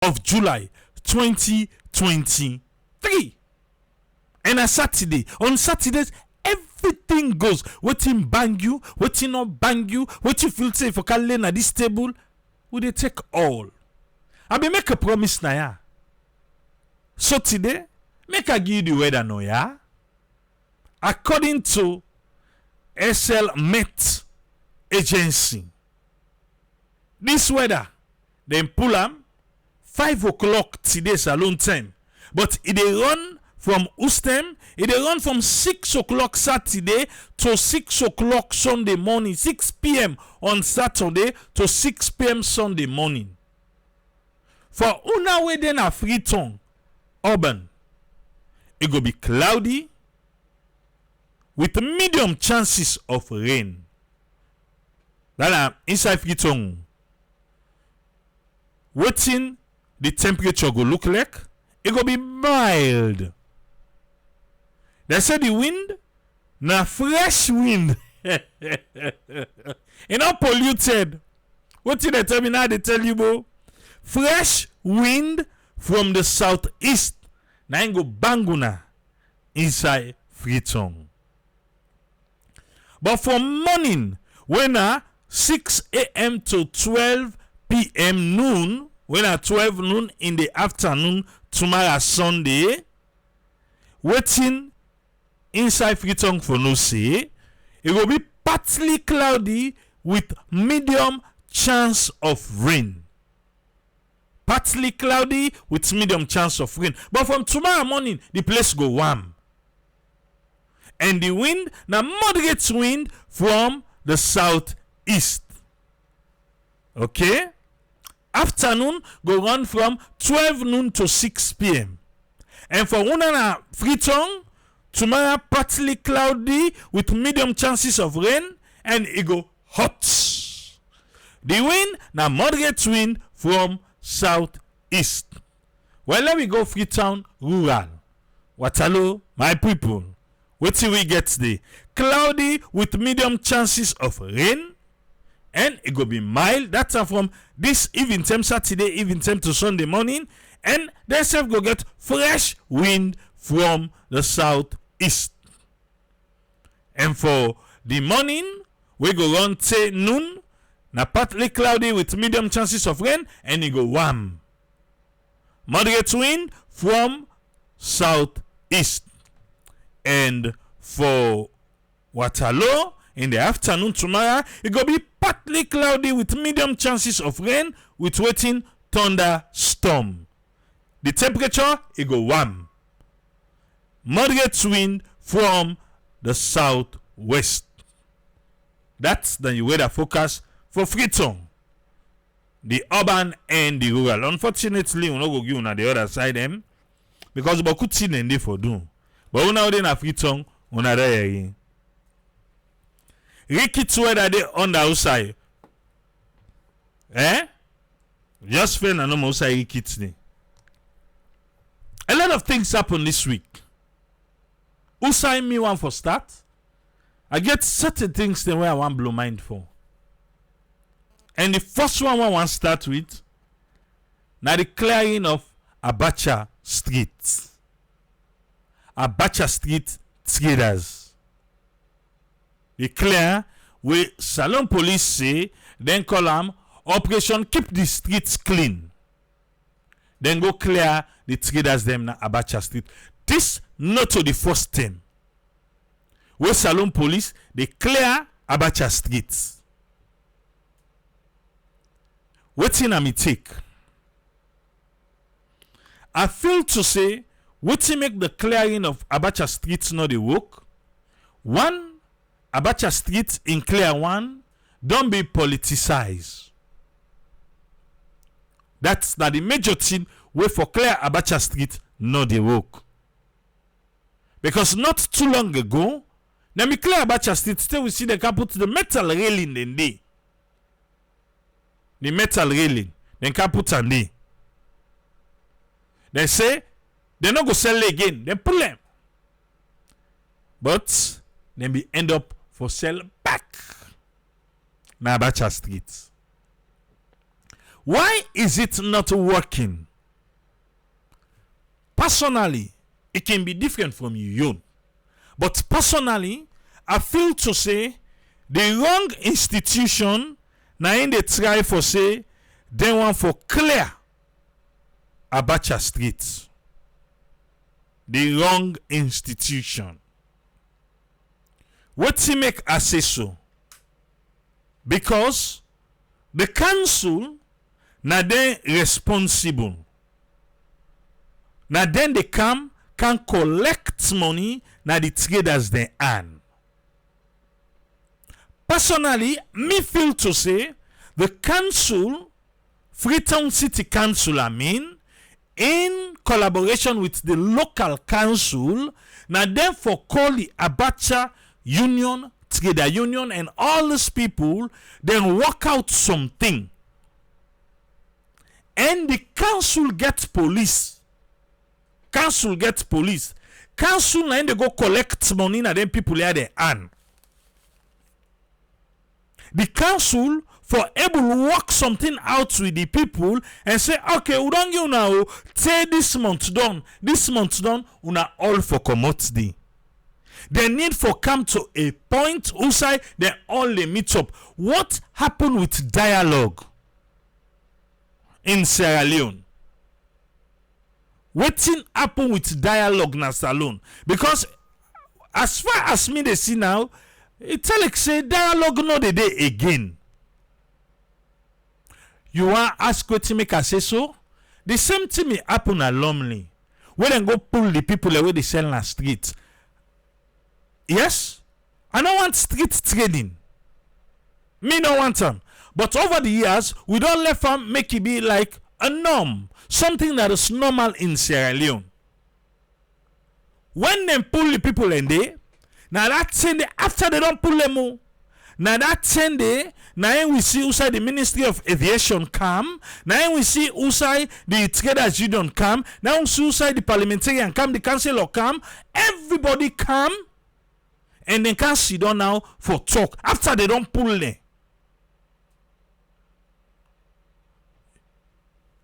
of July 2023. And a Saturday. On Saturdays, everything goes. Waiting bang you, waiting not bang you, what you feel safe for calling at this table. Would they take all? I be make a promise na ya. So today, make I give you the weather no ya. According to SL Met Agency, this weather, then pull am 5 o'clock today's alone time. But it dey run from Ustem, it dey run from 6 o'clock Saturday to 6 o'clock Sunday morning, 6 p.m. on Saturday to 6 p.m. Sunday morning. For una wey dey na Freetown, urban, it go be cloudy with medium chances of rain. That inside Freetown. Wetin the temperature go look like? It go be mild. They say the wind, na fresh wind. It not polluted. What did they tell me now? They tell you, bro. Fresh wind from the southeast. Now go banguna inside Freetown. But from morning, when 6 a.m. to 12 p.m. noon, when at 12 noon in the afternoon, tomorrow Sunday, waiting inside Freetown for no say, it will be partly cloudy with medium chance of rain. Partly cloudy with medium chance of rain. But from tomorrow morning, the place go warm. And the wind, now moderate wind from the southeast. Okay? Afternoon go run from 12 noon to 6 p.m. And for Unana Freetown, tomorrow partly cloudy with medium chances of rain and it go hot. The wind, now moderate wind from southeast. Well, let me go Freetown rural. Waterloo, my people. What till we get today? Cloudy with medium chances of rain. And it go be mild. That's from this evening time, Saturday evening time to Sunday morning. And then self go get fresh wind from the southeast. And for the morning, we go run till noon. Now partly cloudy with medium chances of rain. And it go warm. Moderate wind from southeast. And for Waterloo, in the afternoon tomorrow, it go be partly cloudy with medium chances of rain with waiting thunderstorm. The temperature, it go warm. Moderate wind from the southwest. That's the weather forecast for Freetown, the urban and the rural. Unfortunately, we no go give on the other side them because we could see them for do. But we now in Freetown, we are there. Ricketts weather they on the outside. Just fail and no outside Ricketts. A lot of things happen this week. Who sign me one for start? I get certain things then where I want blow mind for. And the first one I want to start with, now the clearing of Abacha Street. Abacha Street traders. They clear where Salon Police say, then call them Operation Keep the Streets Clean. Then go clear the traders them na Abacha Street. This not to the first time. Where Salon Police they clear Abacha Street. Wetin am I take? I feel to say wetin make the clearing of Abacha Street not dey work. One, Abacha Street in clear one don't be politicized. That's not the major thing wey for clear Abacha Street not dey work. Because not too long ago, let me clear Abacha Street, still we see they can put the metal railing in there. The metal railing, then can put on there. They say they not go sell it again. They pull them, but then we end up for sell back. Na Abacha Street. Why is it not working? personally, it can be different from you. But personally, I feel to say the wrong institution now in the try for say they want for clear Abacha Street. The wrong institution. What he make I say so? Because the council na then responsible. Now then they can collect money na the traders they earn. Personally, me feel to say the council, Freetown City Council, in collaboration with the local council, now therefore call the Abacha Union, Trader Union, and all these people, then work out something. And the council gets police. Council gets police. Council now they go collect money and then people here they earn. The council for able to work something out with the people and say, okay, we don't you now take this month done, una all for commodity. They need for come to a point outside they all they meet up. What happened with dialogue in Sierra Leone? Wetin happen with dialogue na Salone? Because as far as me they see now, it tell like say dialogue no the day again. You want ask wetin make I say so? The same thing may happen at Lumley. When they go pull the people away they sell na street. Yes, I don't want street trading. Me no want them. But over the years, we don't let them make it be like a norm, something that is normal in Sierra Leone. When they pull the people in there, now that Sunday after they don't pull them all, now that Sunday, now we see outside the Ministry of Aviation come, now we see outside the Traders Union come, now we see outside the Parliamentarian come, the Councillor come, everybody come, and they can't sit down now for talk after they don't pull them.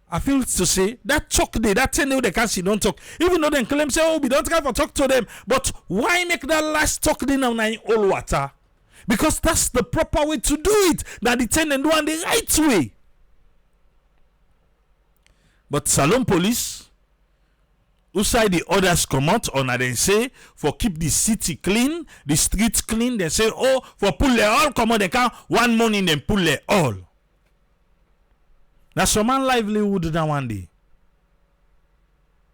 I feel to say that talk day, that 10 day they can't sit down talk. Even though they claim say, oh, we don't try for talk to them. But why make that last talk day now in all water? Because that's the proper way to do it. That the 10 and do on the right way. But Salone Police, who side the others come out on and they say for keep the city clean, the streets clean, they say, oh, for pull they all come out, they can one morning then pull they all. That's some man livelihood that one day.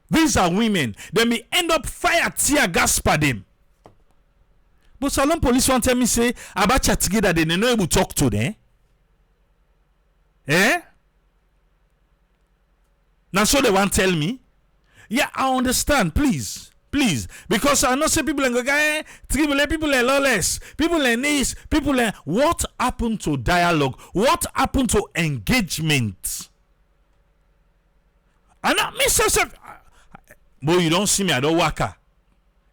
These are women. They may end up fire tear gas for them. But Salone Police want tell me say Abacha together they no able talk to them. Now so they want tell me. Yeah, I understand. Please. Because I know say people and go people are lawless, people are nice, people are what happened to dialogue? What happened to engagement? And I miss yourself. Boy, you don't see me, I don't work.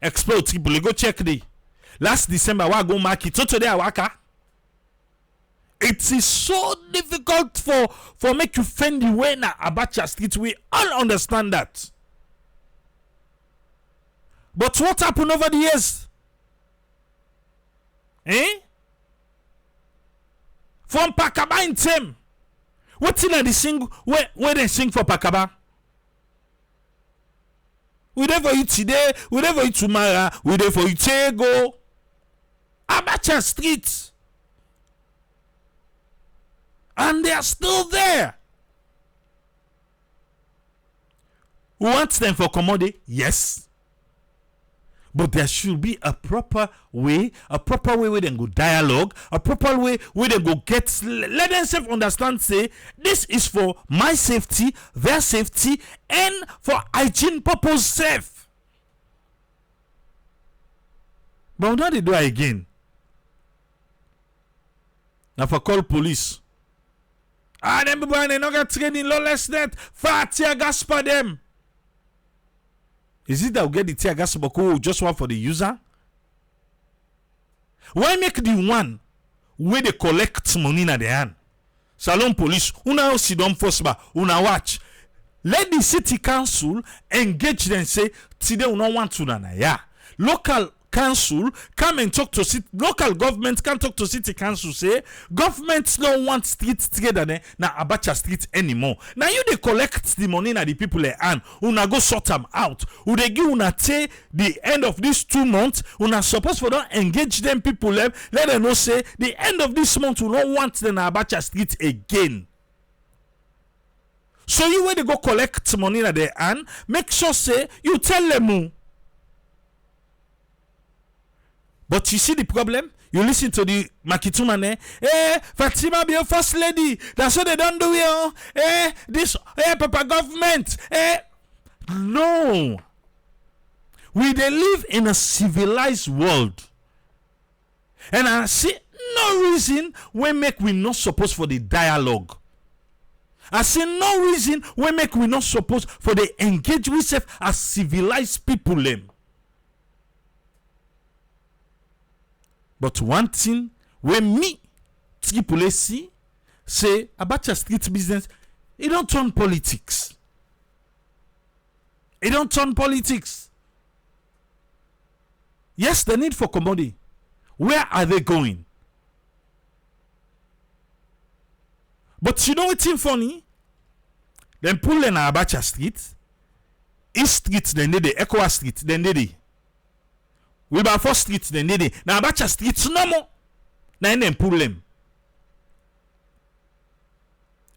Explode people, go check the last December I go market. So today I work. It is so difficult for make you fend the way na Abacha Street. We all understand that. But what happened over the years? From Pakaba in Tem. What's in the sing where they sing for Pakaba? We there for you today, we there for you tomorrow, we there for you Tego. Abacha Street. And they are still there. We want them for commodity? Yes. But there should be a proper way where they go dialogue, a proper way where they go get, let themselves understand, say, this is for my safety, their safety, and for hygiene purpose safe. But now they do it again. Now for call police. Them people they not get training lawless net, fire tear gas for them. Is it that we get the tear gas boko just one for the user? Why make the one where they collect money in the hand? Salone Police, una sit down first ba, una watch. let the city council engage them. Say today we don't want to na yeah. Local council come and talk to city. Local government can talk to city council. Say government don't want street together na Abacha street anymore. Now you they collect the money na the people and una go sort them out. Who they give una say the end of these 2 months. Una supposed for don't engage them people. Let them know say the end of this month we don't want the na Abacha street again. So you when they go collect money na their hand, make sure say you tell them. But you see the problem? You listen to the Makitumane. Fatima be your first lady. That's what they don't do here. Papa government. No. We they live in a civilized world. And I see no reason we make we not supposed for the dialogue. I see no reason we make we not supposed for the engage we as civilized people them. But one thing when me Tripoli see say Abacha street business, it don't turn politics. It don't turn politics. Yes, the need for commodity. Where are they going? But you know what's funny? Then pull in Abacha street, East Street, then they Equa Street, then they Wilberforce Street, then they now Abacha Street no more. Now then pull them.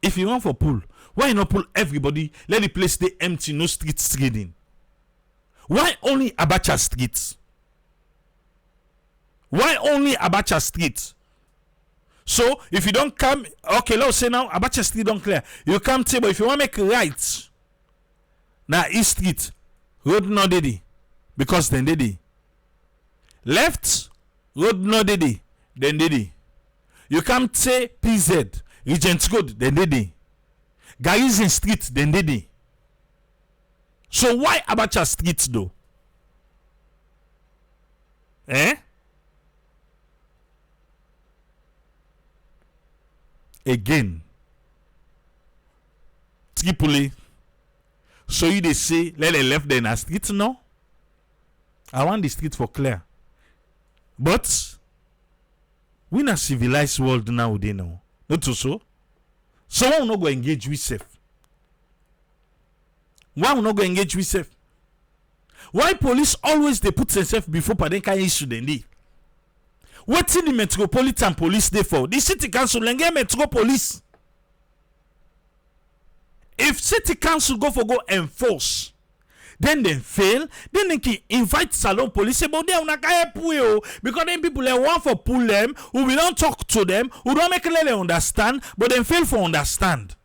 If you want for pull, why not pull everybody? Let the place stay empty, no street trading. Why only Abacha Street? Why only Abacha Street? So if you don't come, okay, let's say now Abacha Street don't clear. You come table if you want to make right. Now East Street, road no dedi, because then dedi. Left, road no dedi, then dedi. You come say PZ, Regent Road, then dedi. Garrison Street, then dedi. So why Abacha Street though? Again, Tripoli. So you they say let the left then a street no? I want the street for clear. But we in a civilized world now they know. Not so. Someone will not go engage with self. Why will not go engage with self? Why police always they put themselves before Padenka issue then they? What's in the Metropolitan Police there for? The city council and get Metro Police. If city council go enforce, then they fail, then they can invite Salon Police about them because then people they want for pull them, who we don't talk to them, who don't make them understand, but then fail for understand.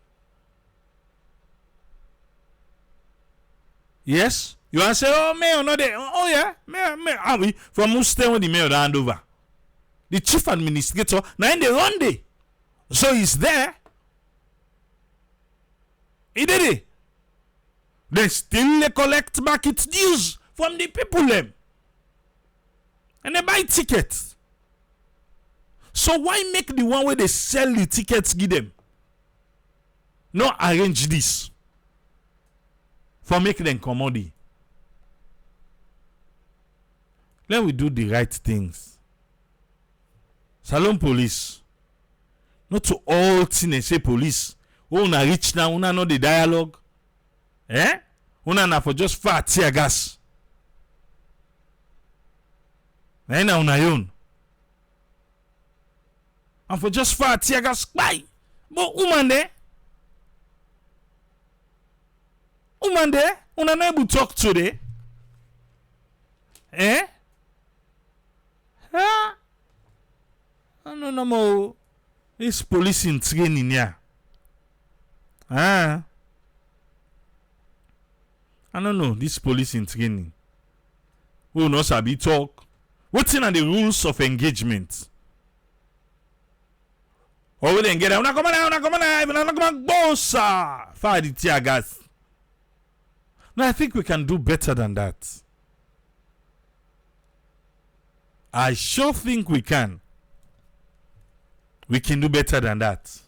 Yes? You want to say, oh, mayor, no, they, oh, yeah, mayor, are we from who stay when the mayor hand over? The chief administrator, now in the run day. So he's there. He did it. Then still they collect back its dues from the people them. And they buy tickets. So why make the one where they sell the tickets give them? No arrange this. For make them commodity. Let we do the right things. Salon Police. Not to all things say police. Una reach now, una know the dialogue. Una na for just far tear gas. Na una yon. And for just far tear gas, bye. But woman there. Woman there, una na able to talk today. I don't know more. This police in training here. I don't know. This police in training. Who knows how to talk? What's in the rules of engagement? Or we then get out. Una come on, boss. Fire the tear gas. No, I think we can do better than that. I sure think we can. We can do better than that.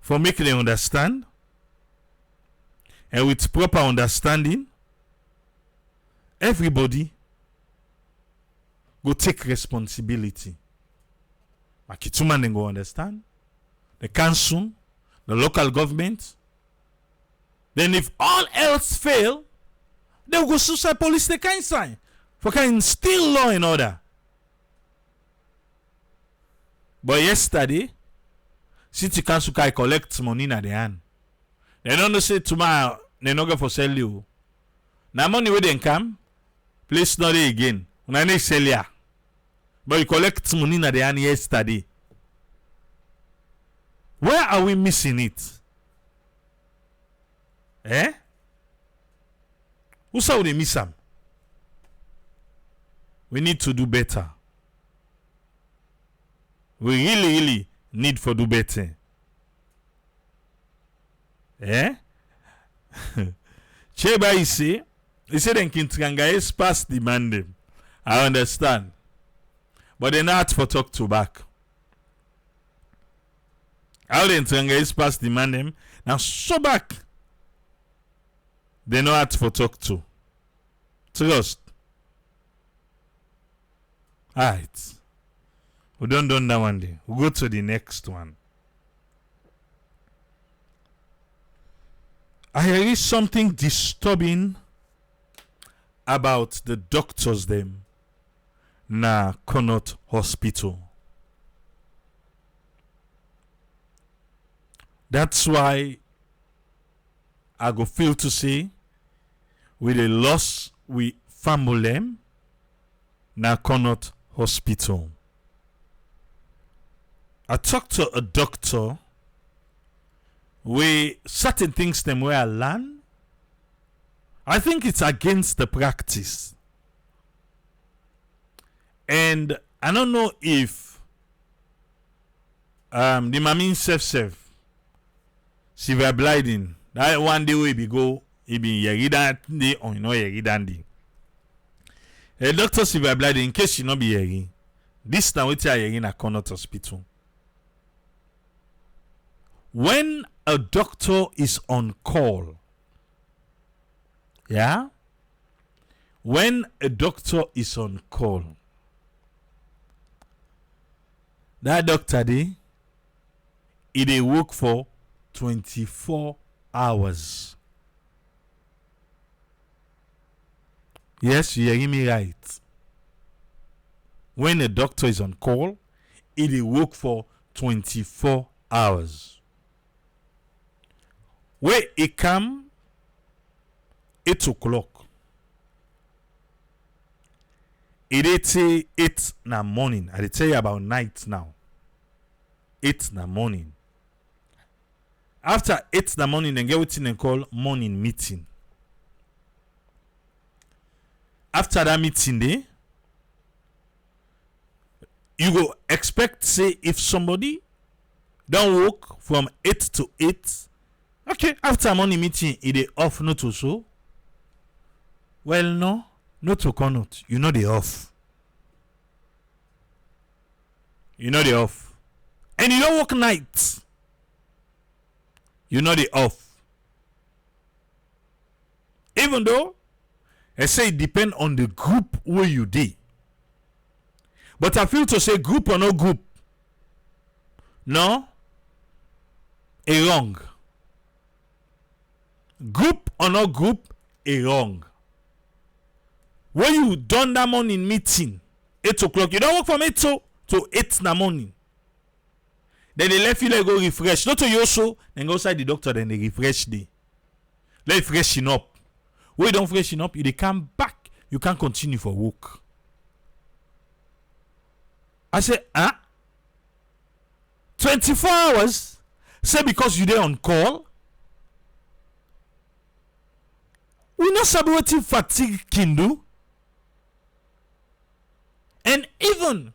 For making them understand. and with proper understanding, everybody go take responsibility. Makituma then go understand. The council, the local government. Then if all else fail, they will go suicide police they can sign. For can instill law and order. But yesterday, city council can collect money in the hand. They don't say tomorrow they not go for sell you. Now money where they come, place not there again. When I sell ya. But you collect money in the hand yesterday. Where are we missing it? Eh? Who saw they miss them? We need to do better. We really need for do better. Eh? Cheba he said then Kintranga is past demand them. I understand. But they're not for talk to back. How the Kintranga is past demand them. Now so back. They know how for talk to. Trust. Alright. We don't done that one day. We'll go to the next one. I hear something disturbing about the doctors them na Connaught Hospital. That's why I go feel to say with a loss we family na Connaught Hospital. I talked to a doctor where certain things them where I learn, I think it's against the practice. And I don't know if the mammy self she were blinding. That one day we be go, he be yeridan day or you know yeridan day. A doctor she were blinding in case she not be yeri. This now we tell yeri na Connaught Hospital. When a doctor is on call, yeah? When a doctor is on call, that doctor they work for 24 hours. Yes, you hear me right. When a doctor is on call, they work for 24 hours. Where it come 8 o'clock. It say 8 in the morning. I tell you about night now. 8 in the morning. After 8 in the morning, then get what they call morning meeting. After that meeting day, you go expect say if somebody don't work from 8 to 8. Okay, after morning meeting, it is off not to so. Well, no, not to Connaught. You know they off. You know they off. And you don't work nights. You know they off. Even though I say it depend on the group where you did. But I feel to say group or no group. No. A wrong. Group or no group, a wrong. When you done that morning meeting, 8 o'clock, you don't work from 8 to 8 in the morning. Then they left you like go refresh. Not to you also, then go outside the doctor, then they refresh day. Let freshen up. When you don't freshen up, you they come back, you can't continue for work. I say, 24 hours? Say because you there on call? We not sabotaging fatigue can do. And even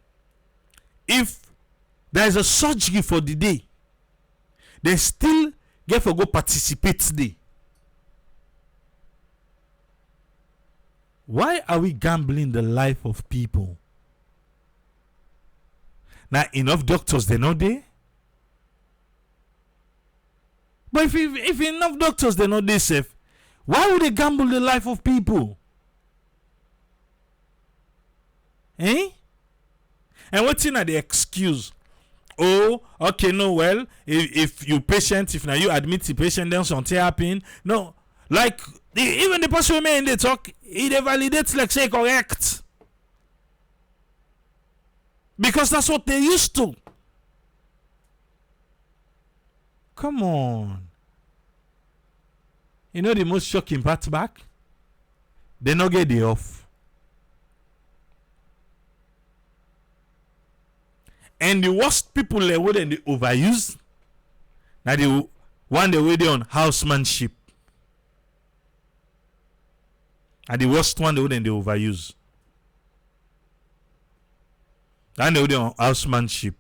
if there is a surgery for the day, they still get to go participate today. Why are we gambling the life of people? Now enough doctors they know there. But if enough doctors they know they safe, Why would they gamble the life of people? Eh? And what's in the excuse? Oh, okay, no, well, if you patient, if now you admit the patient, then something happen. No, like even the person in they talk, it validates like say correct. Because that's what they used to. Come on. You know the most shocking part back? They not get the off. And the worst people they wouldn't they overuse. Now the one they were on housemanship. And the worst one they wouldn't they overuse. And they were on housemanship.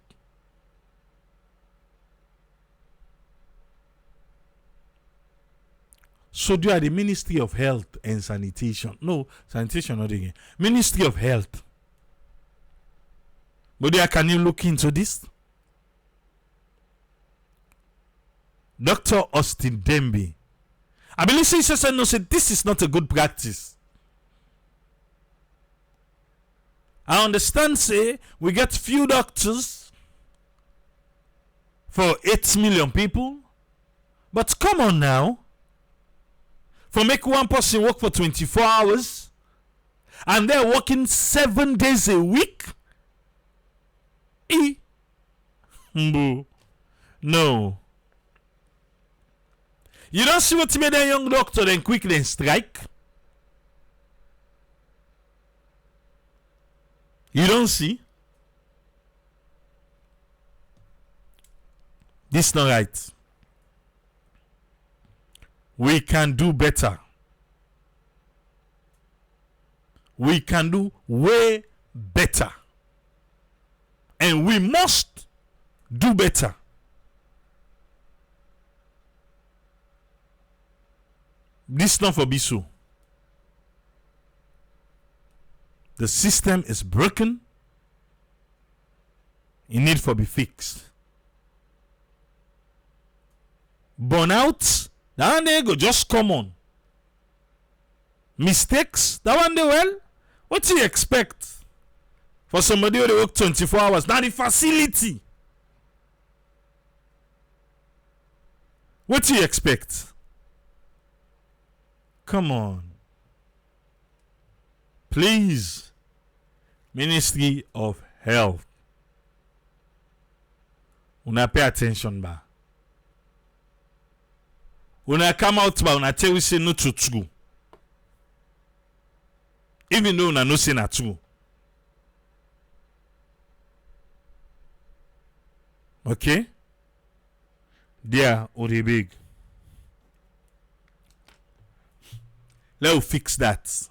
So do you are the Ministry of Health and Sanitation. No, sanitation not again. Ministry of Health. But there, can you look into this? Dr. Austin Demby. I believe he said no, said this is not a good practice. I understand, say, we get few doctors for 8 million people. But come on now. For make one person work for 24 hours and they're working 7 days a week? No. You don't see what made a young doctor then quick then strike? You don't see? This not right. We can do better. We can do way better. And we must do better. This not for Bisu. The system is broken. It need for be fixed. Burnout, that one they go just come on. Mistakes, that one they well. What do you expect for somebody who work 24 hours? Now the facility. What do you expect? Come on. Please. Ministry of Health. Una pay attention ba. Una come out ba una tell we say no to true. Even though una no say na true. Okay? There or the big. Let's fix that.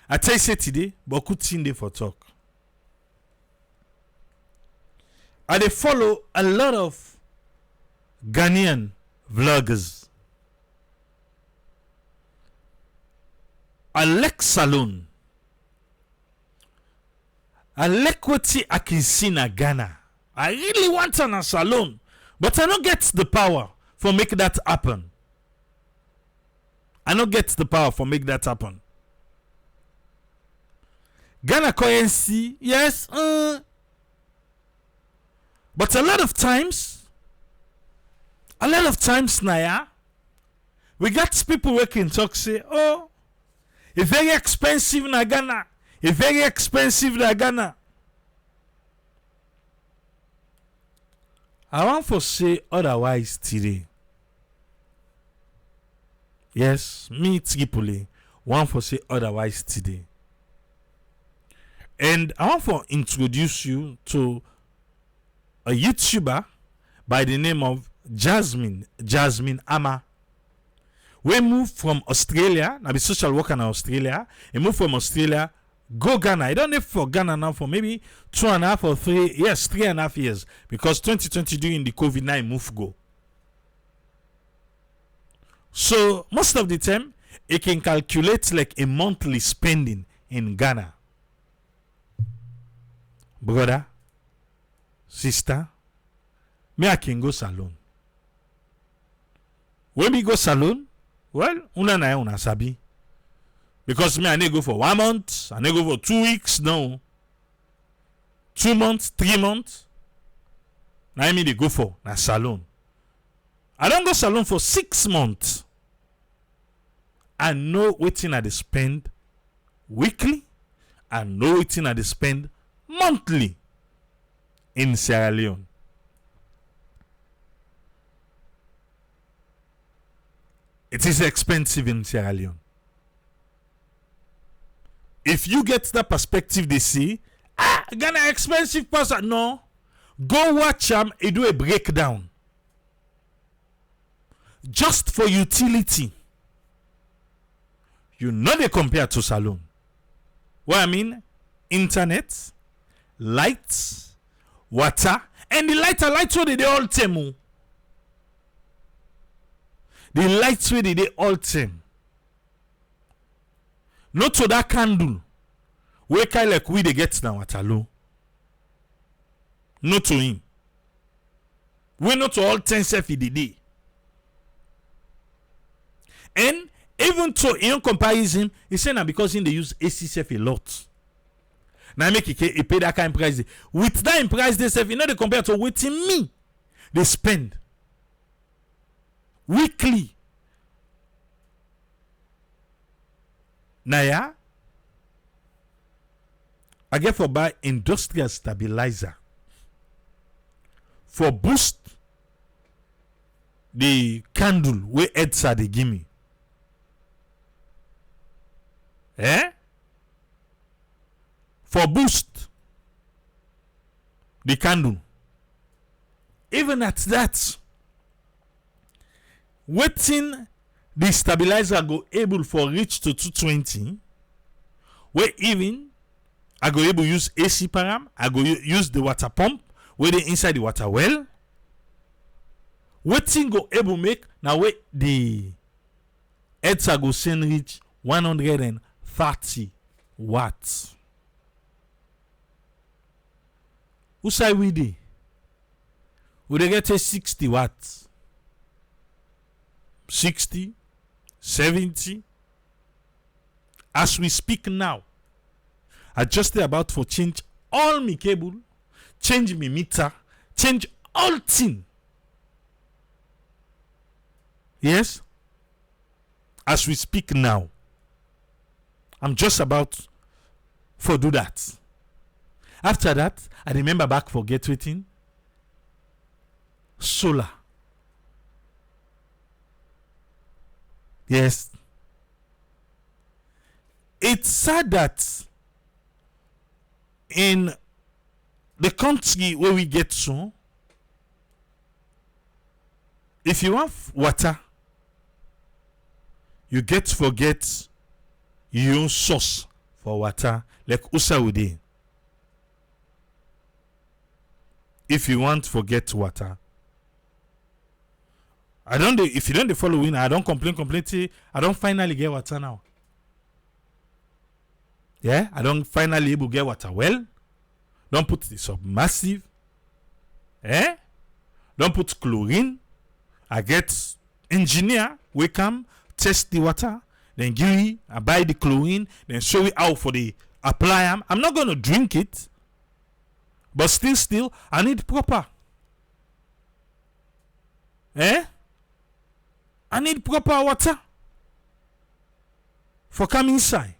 I tell you say today, but good thing dey for talk. I dey follow a lot of Ghanaian vloggers. I like salon. I like wetin I can see na Ghana. I really want a salon, but I don't get the power for make that happen. I don't get the power for make that happen. Ghana currency, yes, but a lot of times, Naya, we got people working talk say, oh, it's very expensive na Ghana. It's very expensive na Ghana. I want to say otherwise today. Yes, me Tripoli want to say otherwise today. And I want to introduce you to a YouTuber by the name of Jasmine Ama. We moved from Australia, now be social worker in Australia, and moved from Australia, go Ghana. I don't live for Ghana now for maybe 2.5 or 3 years, 3.5 years, because 2020 during the COVID-19 move go. So most of the time, it can calculate like a monthly spending in Ghana. Brother, sister, me I can go salon. When we go salon, Well, una sabi. Because me, I need go for 1 month, I need go for 2 weeks, no. 2 months, 3 months. Now I mean they go for na salon. I don't go salon for 6 months. I know wetin I dey spend weekly. I know wetin I dey spend monthly in Sierra Leone. It is expensive in Sierra Leone. If you get that perspective, they say, Ghana expensive person. No. Go watch them and do a breakdown. Just for utility. You know they compare to salon. What I mean? Internet, lights, water, and the lights where they all temu. The lights where they all tem. Not to that candle. Where kind like we they get now at alone. Not to him. We not to all 10 self in the day. And even to in comparison, he said now because in they use AC self a lot. Now make it pay that kind of price. With that price they self, you know they compare to waiting me. They spend weekly. Now I get for buy industrial stabilizer for boost the candle where Edsa they give me. For boost the candle. Even at that, waiting the stabilizer go able for reach to 220. Where even I go able use AC param, I go use the water pump where they inside the water well. Waiting go able make now where the Edsa go send reach 130 watts. Who say we dey? We dey get a 60 watts. 60, 70. As we speak now, I just about for change all my cable, change my meter, change all thing. Yes? As we speak now, I'm just about for do that. After that, I remember back for get waiting. Solar. Yes. It's sad that in the country where we get to, if you have water, you get to forget your source for water, like Usawude. If you want to forget water, if you don't follow in, I don't complain completely. I don't finally get water now. Yeah, I don't finally able get water well. Don't put the submersive. Don't put chlorine. I get engineer, we come, test the water, then give me, I buy the chlorine, then show it out for the apply them. I'm not gonna drink it. But still, I need proper. I need proper water for come inside.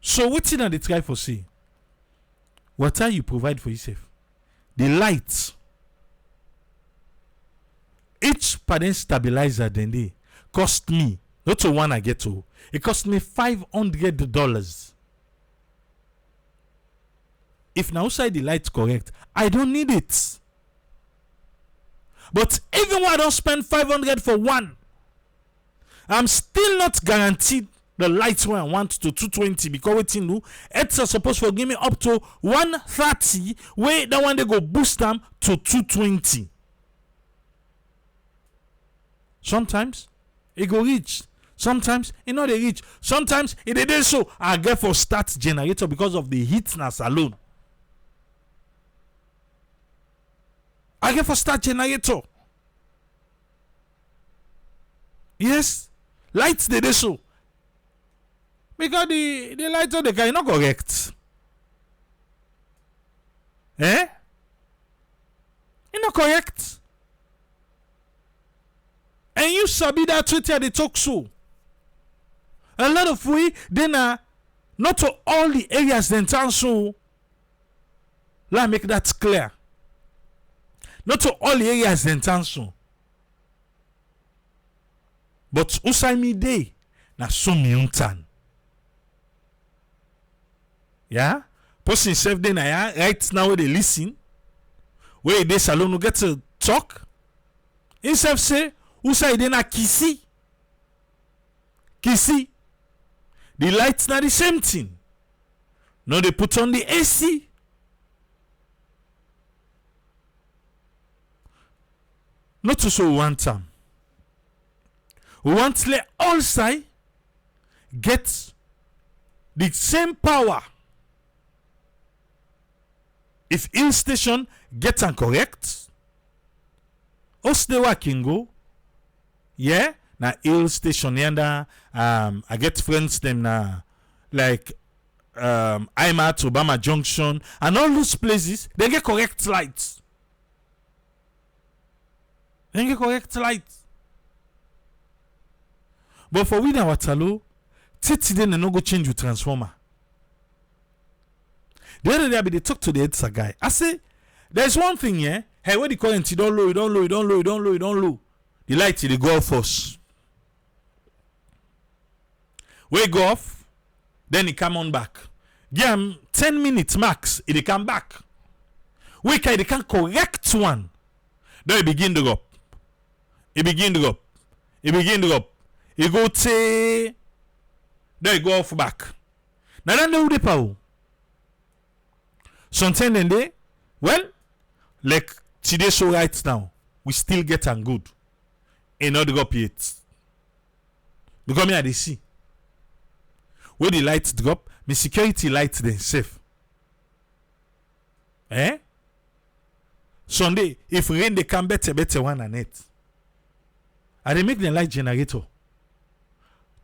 So what's in the try for see? Water you provide for yourself. The lights. Each pattern stabilizer then they cost me, not the one I get to. It cost me $500. If now outside the light correct, I don't need it. But even when I don't spend $500 for one, I'm still not guaranteed the lights where I want to 220 because waiting do it's supposed to give me up to 130 where that one they go boost them to 220. Sometimes it go reach. Sometimes it not they reach. Sometimes it did so I get for start generator because of the heatness alone. I get for start generator. Yes, lights they so. Because the light on the car is not correct. It's not correct. And you sabi that Twitter they talk so. A lot of we then not to all the areas then turn so. Let me make that clear. Not to all the areas then turn so. But usai mi day na so mi untan. Yeah? Person self then right now they listen. Where they salon no get to talk. Himself say usai then na kisi. Kisi. The lights not the same thing. Now they put on the AC. Not to so one time. We want to let all side get the same power. If hill station gets and correct, us the working go. Yeah, na hill station yanda. I get friends them na like I'm at Obama Junction and all those places. They get correct lights. They get correct lights. But for we na Waterloo, today they no go change your transformer. The other day they talk to the EDSA guy. I say, there's one thing here. Hey, where the current you don't low. The light they go off first. We go off, then it come on back. Give them 10 minutes max, it come back. We can correct one. Then it begin to go up. It go to then it go off back. Now then they the power. Sometimes then they, well, like today so right now, we still get and good. And not go up yet. Because me I dey see. Where the lights drop, my security lights then safe. Sunday, if rain they come better one and it. And they make the light generator.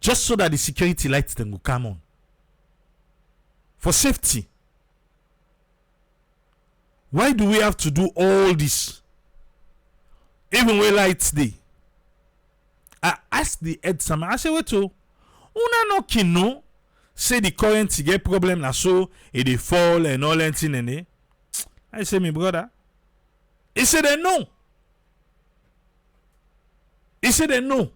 Just so that the security lights then will come on. For safety. Why do we have to do all this? Even when lights day. I asked the EDSA, I say, wait to una no kino say the current get problem na so it dey fall and all that thing and eh. I say, my brother. He said they no. He said they no.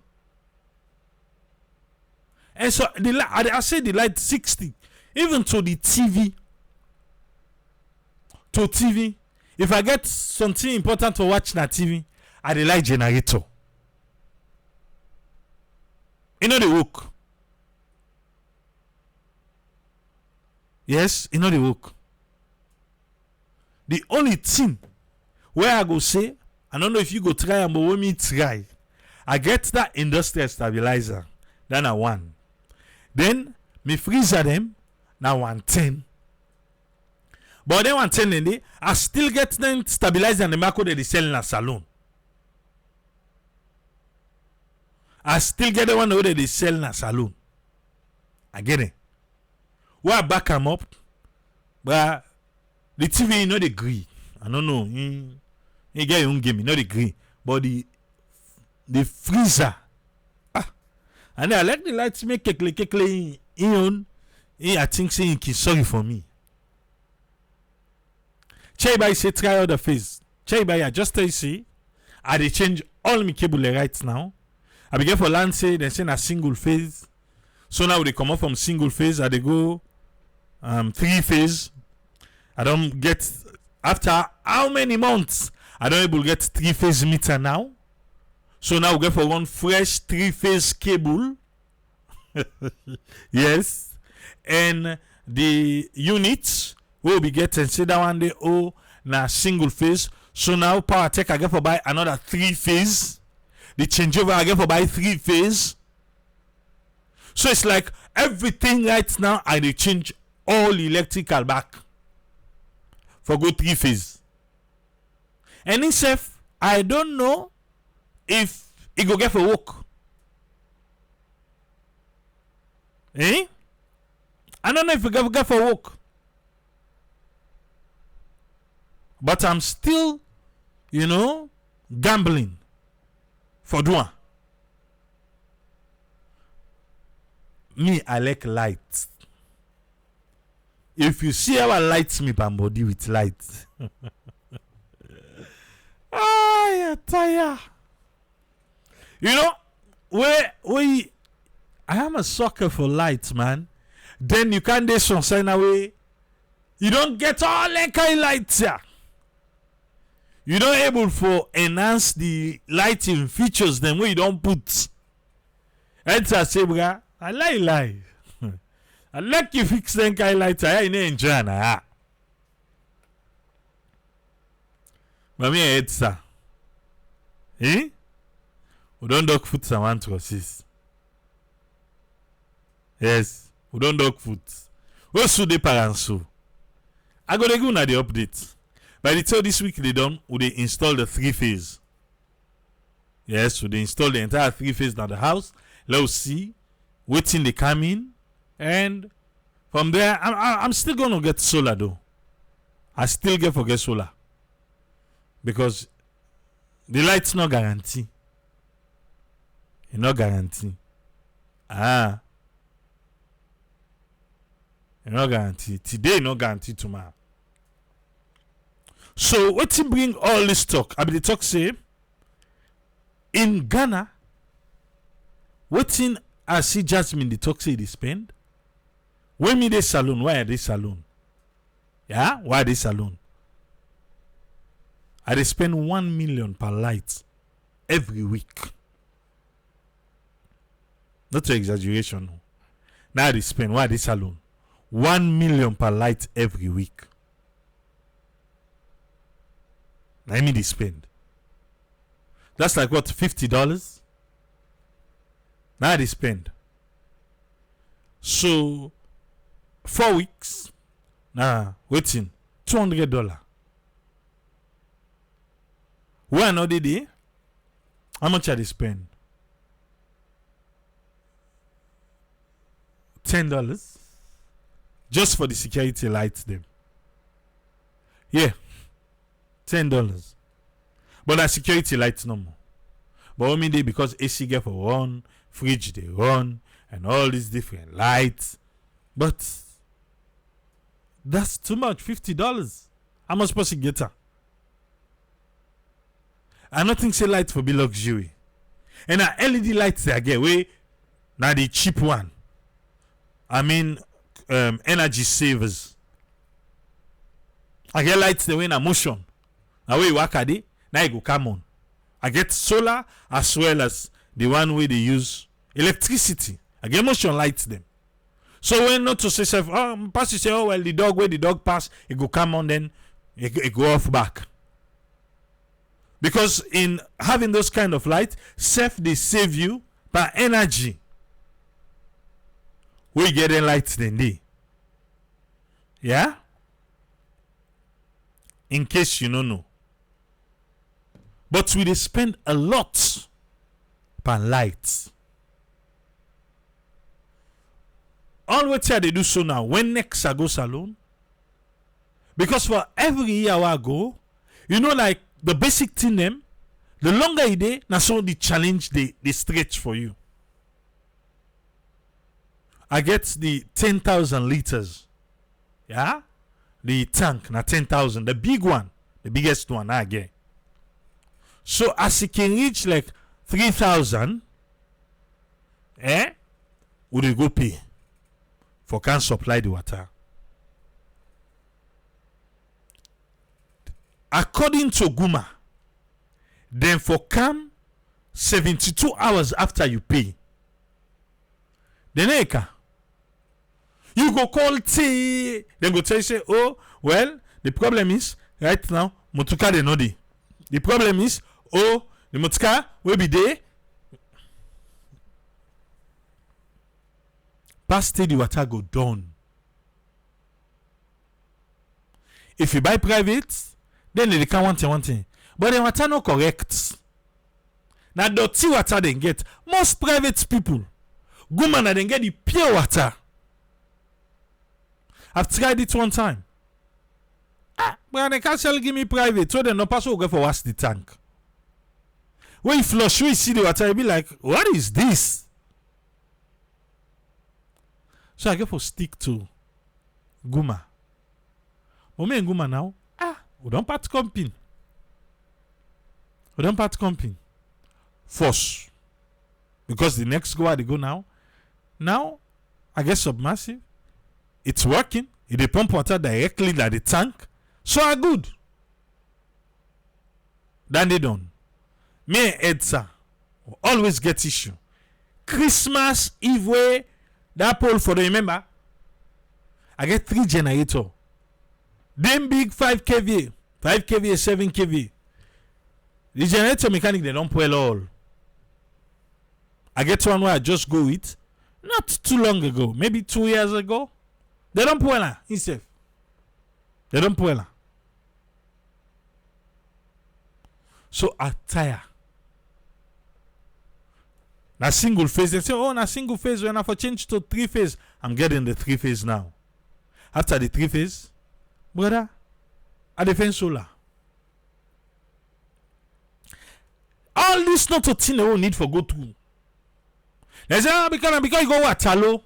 And so I say the light 60. Even to the TV. To TV. If I get something important to watch na TV, I dey light generator. You know the work. Yes, you know the work. The only thing where I go say, I don't know if you go try but when me try, I get that industrial stabilizer. Then I one. Then me freezer them now 110. But then 110 in there, I still get them stabilizer and the market that they sell in a salon. I still get the one that they sell in a salon. I get it. Where I back them up, but the TV you know the green. I don't know. He get your own game, you know the green. But the freezer. And I like the lights make kekle in. I think saying sorry for me. Chaibai say try out the phase. Chaibai I just tell you see. I dey change all my cable right now. I begin for land say they say a single phase. So now they come up from single phase. I they go 3 phase. I don't get after how many months I don't able to get 3 phase meter now. So now we go for one fresh 3 phase cable. Yes. And the units will be getting say that one day na single phase. So now power tech I get for buy another 3 phase. The changeover I get for buy 3 phase. So it's like everything right now I dey change all electrical back for go 3 phase. And itself I don't know if it go get for work. Eh? I don't know if you go for work. But I'm still, gambling for doing. Me, I like light. If you see how I light me body with light. You're tired. I am a sucker for light, man. Then you can't do something away. You don't get all that kind of lights here. You don't able to enhance the lighting features them where you don't put. And I say, bro, I like. I like you fix them kind of lights. I enjoy na. But me hate sir. Eh? We don't dog foot someone to assist. Yes, we don't dog foot. We should the parents so. I got to go na the update. By the time this week they done, we they install the 3-phase. Yes, we they install the entire 3-phase now the house. Let's see, waiting they come in, and from there I'm still gonna get solar though. I still get solar because the light's not guarantee. It's not guarantee. It's not guarantee. Today no guarantee tomorrow. So what to bring all this talk? I mean the talk say in Ghana, what in I see Jasmine the talk say they spend? When me they salon, why are they salon? Yeah, why are they salon? I they spend 1 million per light every week. Not an exaggeration. Now they spend why are they salon? 1 million per light every week. I mean they spend. That's like what, $50? Now they spend. So 4 weeks. Nah, waiting. $200. Where another day? How much are they spend? $10 just for the security lights them. Yeah. $10. But that security lights no more. But only day because AC get for run, fridge they run, and all these different lights. But that's too much. $50. How much supposed to get her? I don't think say light for be luxury. And the LED lights they get way now the cheap one. I mean energy savers. I get lights the way in a motion. Now we work at it, now it go come on. I get solar as well as the one way they use electricity. I get motion lights them. So when not to say self, pass you say, oh well, the dog where the dog pass, it go come on, then it go off back. Because in having those kind of lights, self they save you by energy. We getting lights then they. Yeah? In case you don't know. But we they spend a lot per lights. All what they do so now, when next I go salon, because for every year I go, like the basic thing them, the longer it is, now so the challenge they stretch for you. I get the 10,000 liters. Yeah? The tank, now 10,000. The big one, the biggest one I get. So as it can reach like 3,000, would you go pay for can supply the water? According to Guma, then for come 72 hours after you pay, then you go call T, then go tell you say, oh well, the problem is right now motuka de no dey. The problem is, oh, the motuka will be there. Past the water go down. If you buy private, then they can want thing. But the water no correct. Now dirty water they get. Most private people, Guma na then get the pure water. I've tried it one time. But they can't give me private, so they no pass over for wash the tank. When you flush, when you see the water, you be like, what is this? So I get for stick to Guma. But me and Guma now, we don't part comping. We don't part comping. Force. Because the next go they go now. Now, I get submersive. It's working. It pump water directly at the tank. So are good. Then they done. Me and Edsa always get issue. Christmas Eve way that pole for the remember. I get 3 generator. Them big 5 kVA, 5 kVA, 7 kVA. The generator mechanic they don't pull all. I get one where I just go with not too long ago, maybe 2 years ago. They don't pull her instead. They don't pull her. So I tire. Na single phase. They say, oh, na single phase. When I for change to 3 phase, I'm getting the 3 phase now. After the 3 phase, brother, I defend solar. All this not a thing they will need for go through. They say, because you go Watalo,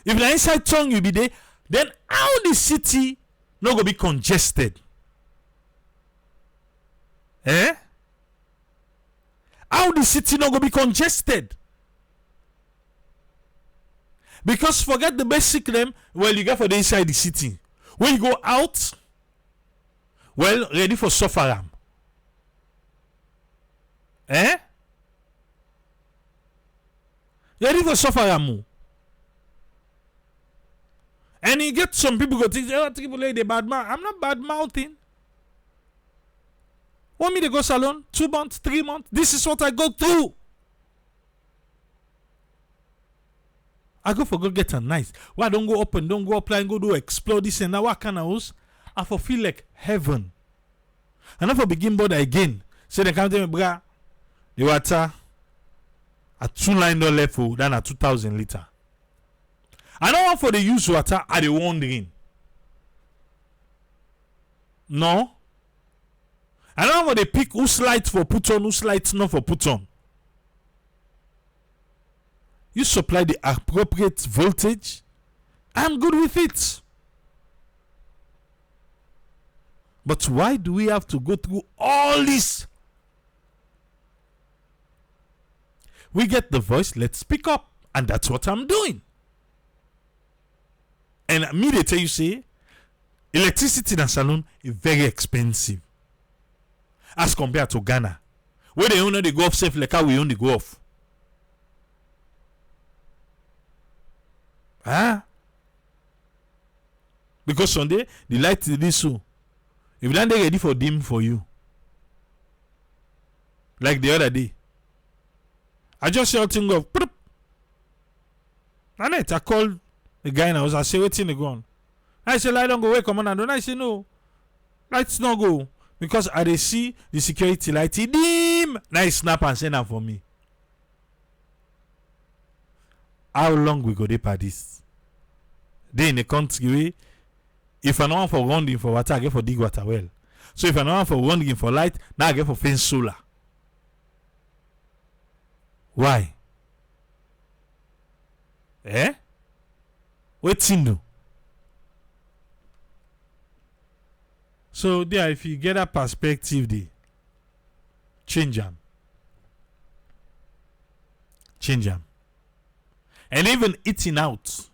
if the inside tongue you be there, then how the city not go be congested? How the city not go be congested? Because forget the basic them, well, you get for the inside the city. When you go out, well, ready for suffer. Ready for suffer. And you get some people go think, oh, people like they bad mouth. I'm not bad mouthing. Want me to go salon? 2 months, 3 months? This is what I go through. I go for go get a nice. Why don't go up and don't go apply and go do explore this and now what kind of house? I for feel like heaven. And I for begin bother again. So they come tell me, brah, the water at 2 line level than at 2,000 liter. I don't want for the use water at the wondering. No. I don't want for the pick who's light for put on, who's light not for put on. You supply the appropriate voltage. I'm good with it. But why do we have to go through all this? We get the voice, let's speak up. And that's what I'm doing. And immediately you say, electricity in a salon is very expensive. As compared to Ghana. Where they only go off safe like how we only go off. Because Sunday, the light is this so. If land they ready for dim for you. Like the other day. I just saw thing of and I called the guy and I say, what's in the gun? I said, light don't go away, come on. And I say, no, lights not go. Because I they see the security light dim. Now snap and send them for me. How long we go there for this? They in the country, if I know one for rounding for water, I get for dig water well. So if I know one for rounding for light, now I get for fence solar. Why? What's in do? So there, if you get a perspective, there, change them. Change them. And even eating out.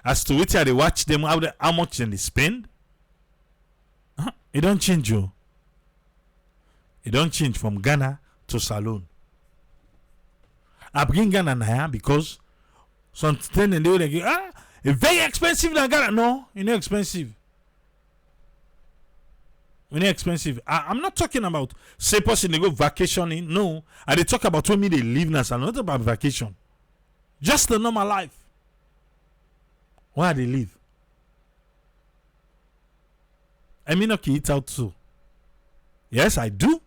As to which they watch them, how much they spend. It don't change you. It don't change from Ghana to Salon. I bring Ghana now because something and they will go, it's very expensive than Ghana. No, it's not expensive. It's not expensive. I'm not talking about say person they go vacationing. No, I they talk about when me they live now. Not about vacation. Just the normal life. Where they live. I mean, okay, eat out too. Yes, I do,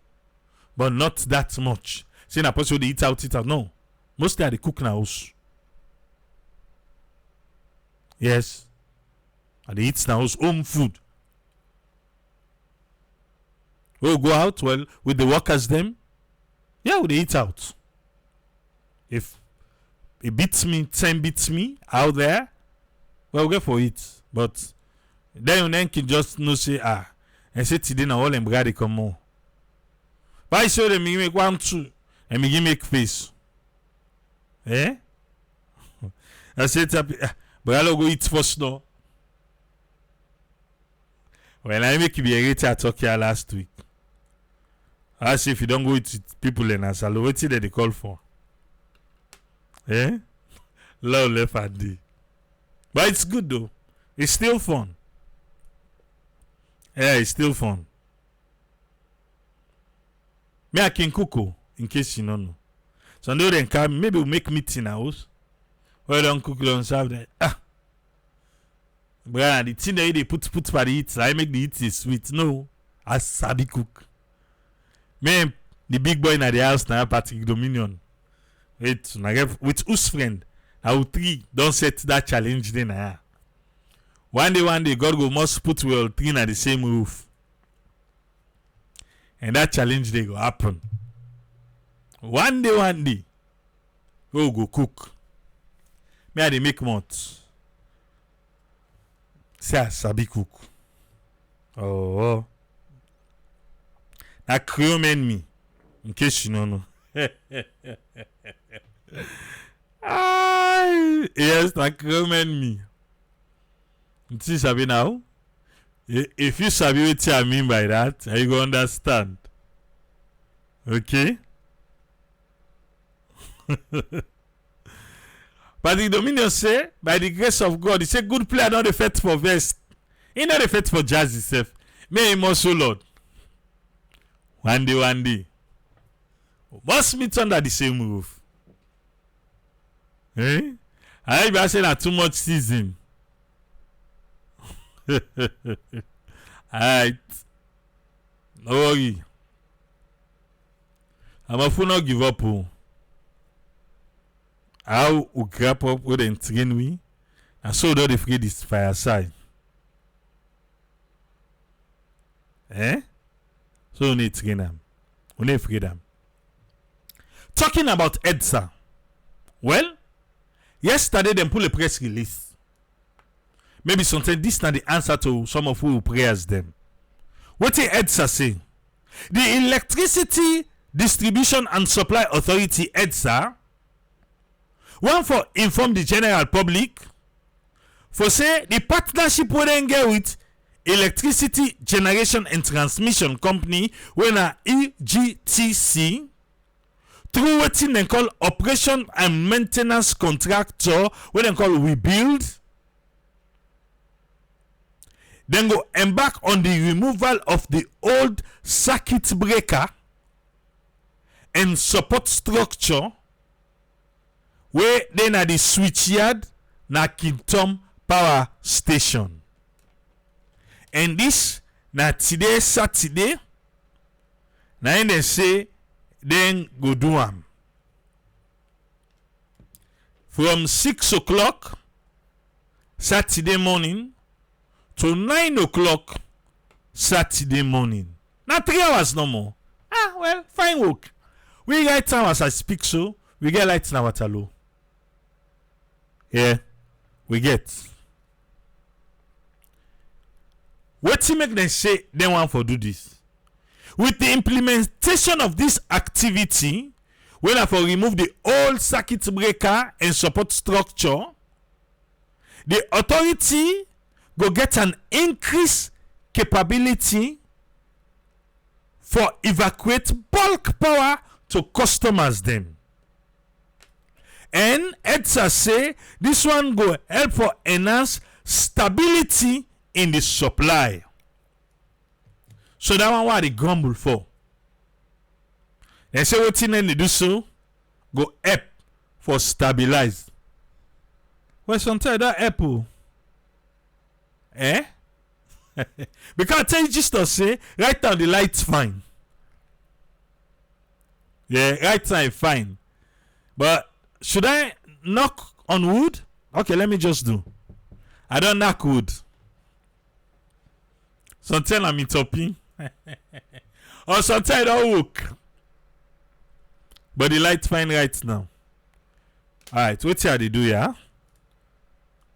but not that much. Saying a person they eat out. No, mostly I they cook in the house. Yes. And they eat now home food. We'll go out, well, with the workers them. Yeah, we eat out. If it beats me, 10 beats me out there, well, we'll go for it. But then you can just no say, and say today now all them brady come on. But I show them, make 1, 2, and me make face. Eh? I said, but I'll go eat first now. When I make you be a I talk here last week. I say if you don't go eat with people in a salon, what did they call for? Eh? Love left at day. But it's good though. It's still fun. Yeah, it's still fun. Me I can cook, in case you don't know. So they come, maybe we'll make meat in our house. Well, don't cook, don't serve that. But the thing that they put for the eat, I make the eat is sweet. No, I sabi cook. Me, the big boy in the house now, Patrick Dominion. Wait, with whose friend? I will 3 don't set that challenge then. One day, God go must put we all 3 at the same roof. And that challenge they go happen. One day, we go cook. Me I dey make mouth. Say I sabi cook. Oh. That Creole me. In case you don't know. Yes, that Creole me. You see sabi now? If you sabi what I mean by that, you go understand. Okay? But the Dominion say, by the grace of God, he say good player not the fit for vest. He not the fit for jazz himself. May him also Lord. One day. Must meet under the same roof. Eh? I be saying that too much season. Alright. No worry. I'm a fool not give up. How we grab up with and train we, and so don't forget this fireside. Eh? So we need to train them. We need to forget them. Talking about EDSA. Well, yesterday they pull a press release. Maybe something this not the answer to some of who prayers them. What the EDSA say? The Electricity Distribution and Supply Authority EDSA want for inform the general public for say the partnership we then get with Electricity Generation and Transmission Company when a EGTC through what they call Operation and Maintenance Contractor what they call We Build, then go embark on the removal of the old circuit breaker and support structure where then at the switchyard na Kingdom Power Station. And this na today Saturday na they say then go do am from 6 o'clock Saturday morning to 9 o'clock Saturday morning. Now 3 hours no more. Well, fine work. We get time as I speak so we get lights in Waterloo. Yeah, we get. What to make them say they want for do this? With the implementation of this activity, when I for remove the old circuit breaker and support structure, the authority go get an increased capability for evacuate bulk power to customers them. And EDSA say this one go help for enhance stability in the supply. So that one what they grumble for. They say what they do so go help for stabilize. Well, sometimes that help. Eh? Because I tell you just to say right now the light's fine. Yeah, right now it's fine. But should I knock on wood? Okay, let me just do. I don't knock wood. Sometimes I'm in topping. Or sometimes I don't work. But the light fine right now. Alright, what here they do, yeah?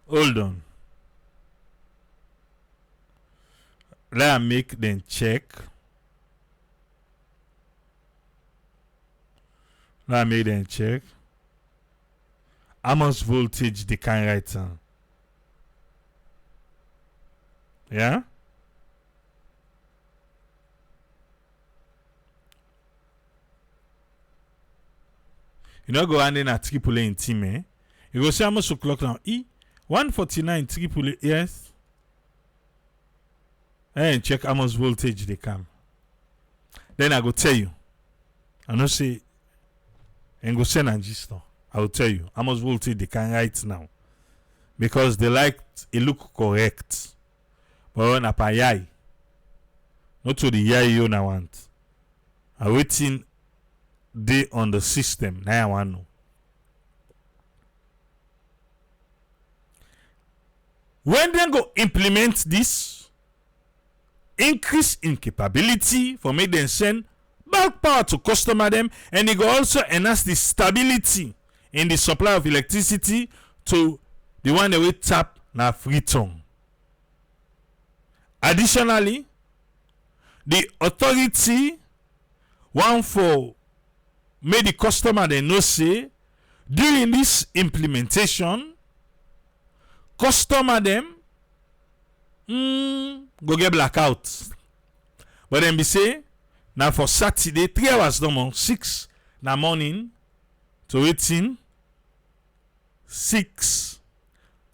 Hold on. Let me make them check. How much voltage they can write on. Yeah? You know, go and then at triple A in team, eh? You go see how much o'clock now. 149 triple A, yes. And check how much voltage they come. Then I go tell you. I know say and go send and gist now. I will tell you how much voltage they can write now. Because they like it look correct. But when up a yai. Not to the yai you now want. I waiting they on the system. Now I want to know. When they go implement this increase in capability for make them send bulk power to customer them, and it will also enhance the stability in the supply of electricity to the one that we tap na free tongue. Additionally, the authority want for make the customer they know say during this implementation customer them go get blackout, but then be say now for Saturday 3 hours no more 6 na morning to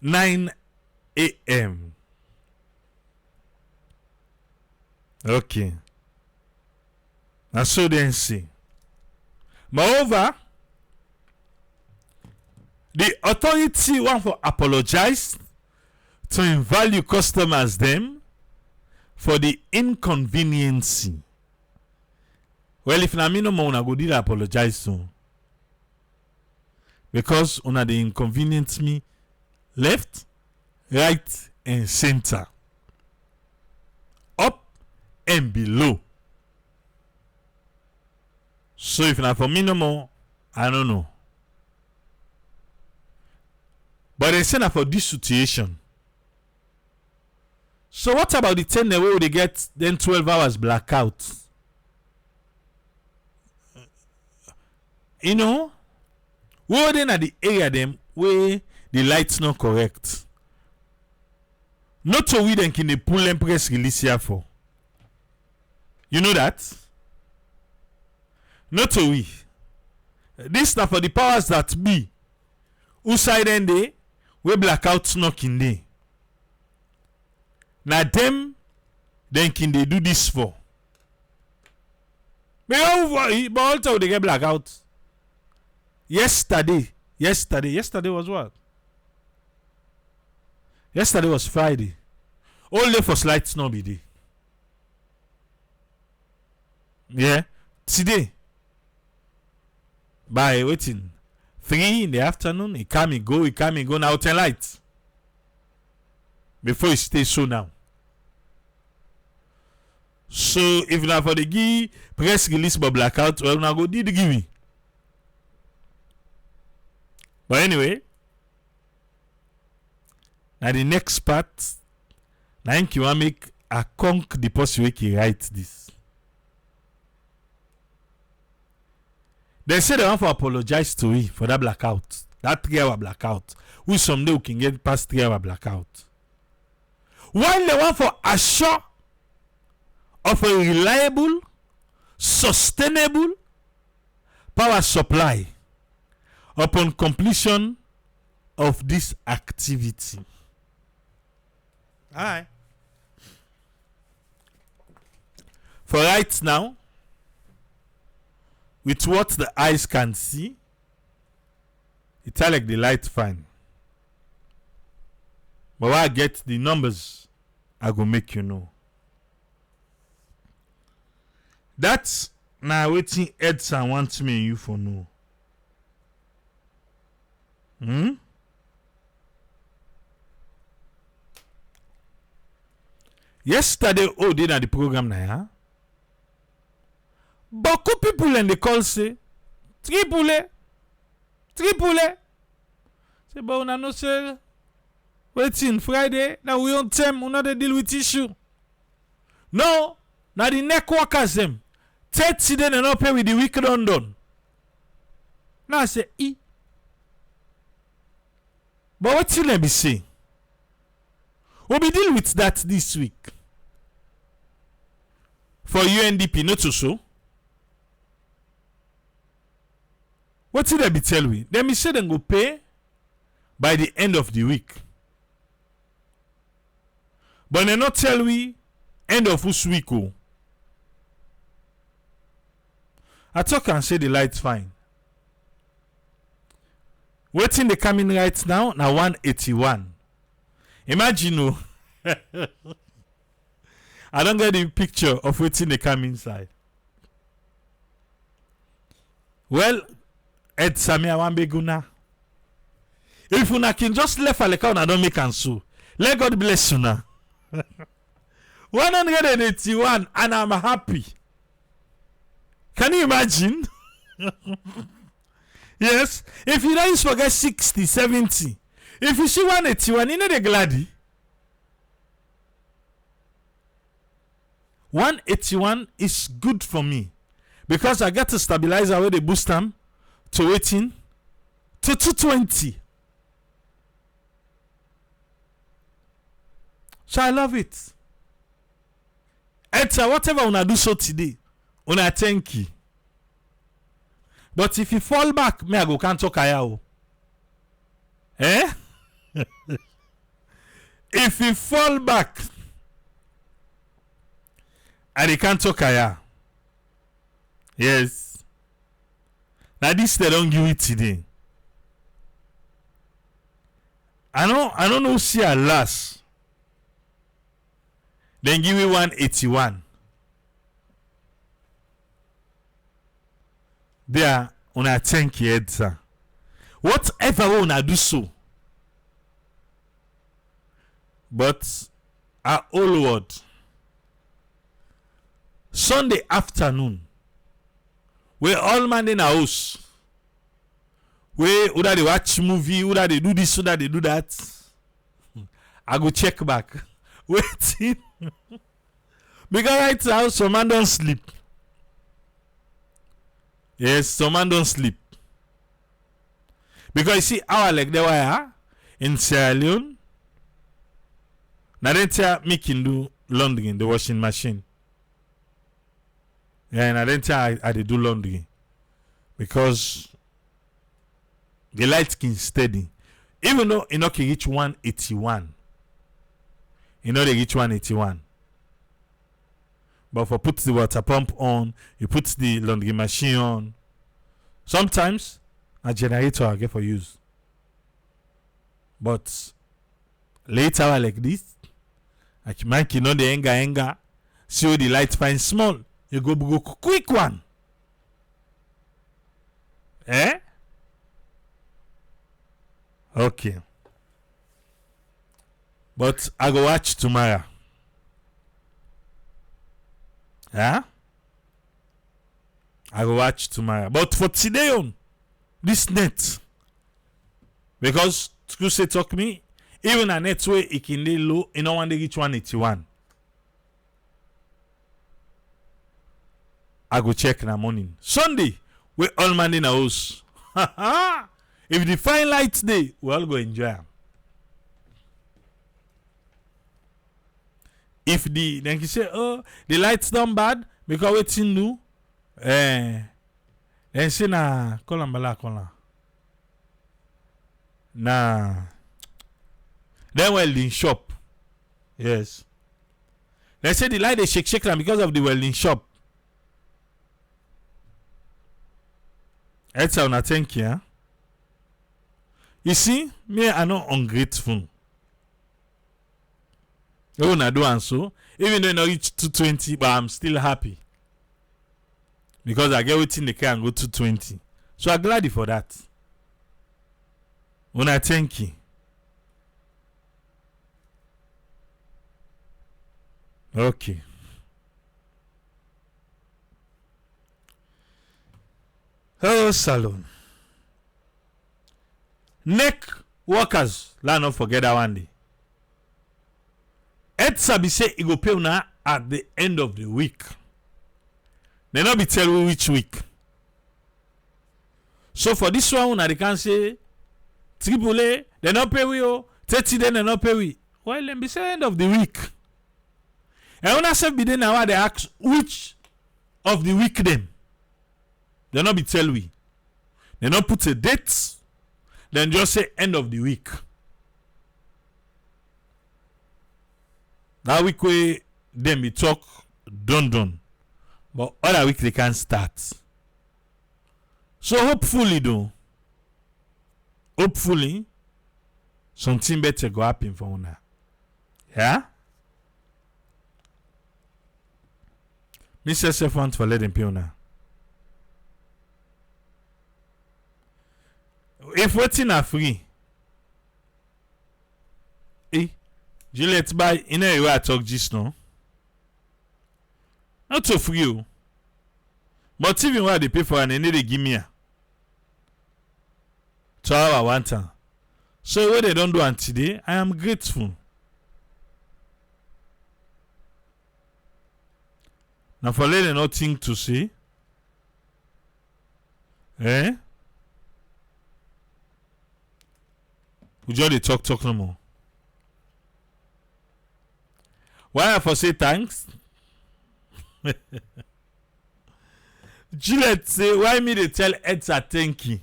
9 a.m. Okay, now so then see. Moreover, the authority want for apologize to invalue customers them for the inconvenience. Well, if na me no more, una go did apologize to. Because una dey inconvenience me left, right, and center. Up and below. So if na for me no more, I don't know. But they say na for this situation. So what about the 10 where they get then 12 hours blackout? You know, where then at the area them where the lights not correct. Not so we then can they pull and press release here for. You know that? Not so we. This stuff for the powers that be. Who side end they where blackouts knocking day. Now them then can they do this for. But also they get blackout. Yesterday was what? Yesterday was Friday. Only for slight snow be day. Yeah. Today, by waiting 3 in the afternoon, it come and go now 10 lights. Before it stays so now. So if now for the give press release by blackout, well now go did give me. But anyway, now the next part, now you want make a conk the possibility write this. They say they want to apologize to me for that blackout, that 3-hour blackout. We someday we can get past 3-hour blackout. While they want for assure of a reliable, sustainable power supply upon completion of this activity. Alright. For right now, with what the eyes can see, it's like the light fine. But when I get the numbers, I go make you know. That's now waiting Edson wants me and you for know. Yesterday, did at the program now. Beaucoup people in the call say, Tripole. Say, but we no say, waiting Friday. Now we on time, we not deal with issue. No, now the neck workers them. 30 days and not pay with the week done. Now I say, But what let me say? We'll be deal with that this week. For UNDP, not to so. What did they be tell we? Let me say them go pay by the end of the week. But they not tell we end of this week. Oh. I talk and say the light's fine. Waiting the coming right now 181. Imagine I don't get the picture of waiting the come inside. Well, Ed Samia Wambeguna. If una can just left a account, I don't make an so. Let God bless you now. 181 and I'm happy. Can you imagine? Yes. If you don't forget 60, 70. If you see 181, you know the glady. 181 is good for me. Because I get to stabilize where they boost them to waiting to 220. So I love it. It's whatever una do so today, una thank you. But if you fall back, me I go can't talk aya. Eh? If you fall back, I can't talk aya. Yes. Now this they don't give it today. I don't know see a last. Then give me 181. There, una thank you, Edsa. Whatever una do so. But our old word. Sunday afternoon. We all man in our house. We either they watch movie, either they do this, either they do that. I go check back. Waiting. Because right now, some man don't sleep. Yes, some man don't sleep. Because you see, our like the wire in Sierra Leone. Now they tell me can do laundry in the washing machine. Yeah, and I didn't tell I do laundry. Because the light can steady. Even though you know can reach 181. You know they reach 181. But for put the water pump on, you put the laundry machine on. Sometimes a generator I get for use. But later like this, like Mike, you know the anger, see the light fine small. You go quick one. Eh? Okay. But I go watch tomorrow. Yeah? I go watch tomorrow. But for today on, this net. Because you say talk me, even a net way it can lay low, you know when they reach 181. I go check in the morning. Sunday, we all man in a house. If the fine lights day, we all go enjoy them. If then you say, oh, the lights done bad because what's in new, then say na kola. Nah. Then welding shop. Yes. They say the light they shake them because of the welding shop. That's how I think, yeah. You see, me I'm not ungrateful. Oh, I do and so. Even though I not reach 220, but I'm still happy. Because I get within the car and go to 220. So I'm glad for that. When I thank you. Okay. Oh, salon. Neck workers, let not forget that one day. Ed Sabi say he go pay una at the end of the week. They not be tell you which week. So for this one, they can say triple A, they not pay we 30 then they not pay we. Well, then be say end of the week. And when I say be then now they ask which of the week them. They not be tell we. They not put a date. Then just say end of the week. That week we then be talk done. But other week they can start. So hopefully though, something better go happen for una. Yeah? Mr. Sefant for letting pay una. If waiting are free, Juliet buy in a way I talk just now. Not so free, but even what they pay for and they need to give me 2 hours one time. So what they don't do and today, I am grateful. Now for letting nothing to say, we just talk no more. Why I for say thanks? Juliet say why me they tell Edsa thank you?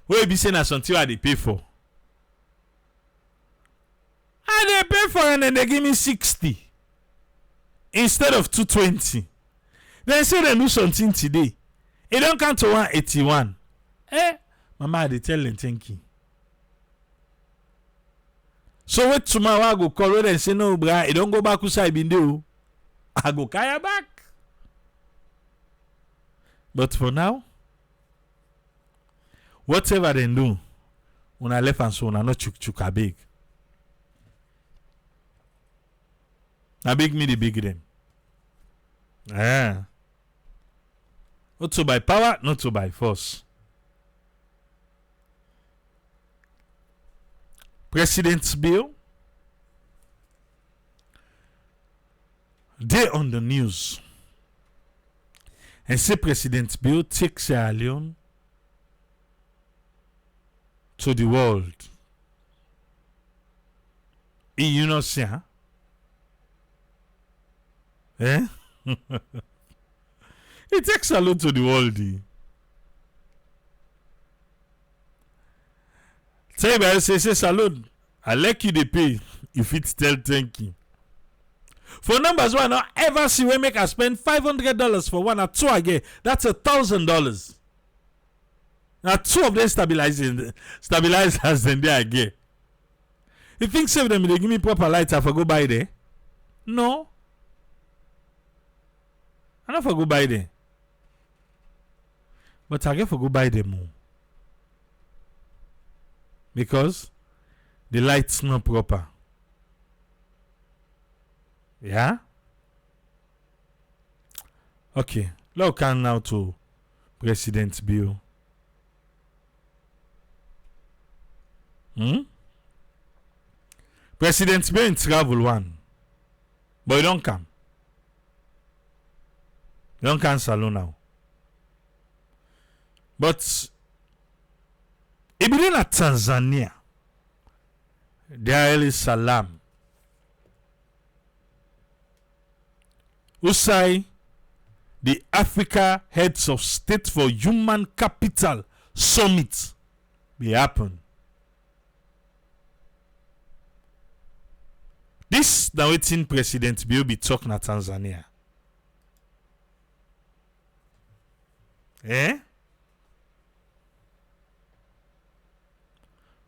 Where be saying as until I they pay for? I they pay for and then they give me 60 instead of 220. Then say they do something today. It don't come to 181. Mama they tell them thank you. So wait tomorrow I go call and say no, bra, it don't go back to side been do. I go kaya back. But for now, whatever they do, when I left and so on, I not chuk I big. I big me the big them. Not so by power, not so by force. President's bill. They on the news. And say President's bill takes Sierra Leone to the world. You know, sir? It takes a lot to the world. Say, salute. I like you, they pay. If it's tell thank you. For numbers, one I ever see we make I spend $500 for one or two again. That's $1,000. Now 2 of them stabilizers then there again. You think save them they give me proper lights if I go buy there? No. I not for go buy there. But I get for go buy them more. Because the light's not proper. Yeah? Okay. Let's come now to President's bill. President's bill in travel one. But you don't come. You don't come salon now. But if you at Tanzania, Dar es Salaam, Usai, the Africa Heads of State for Human Capital Summit will happen. This now waiting President will be talking at Tanzania.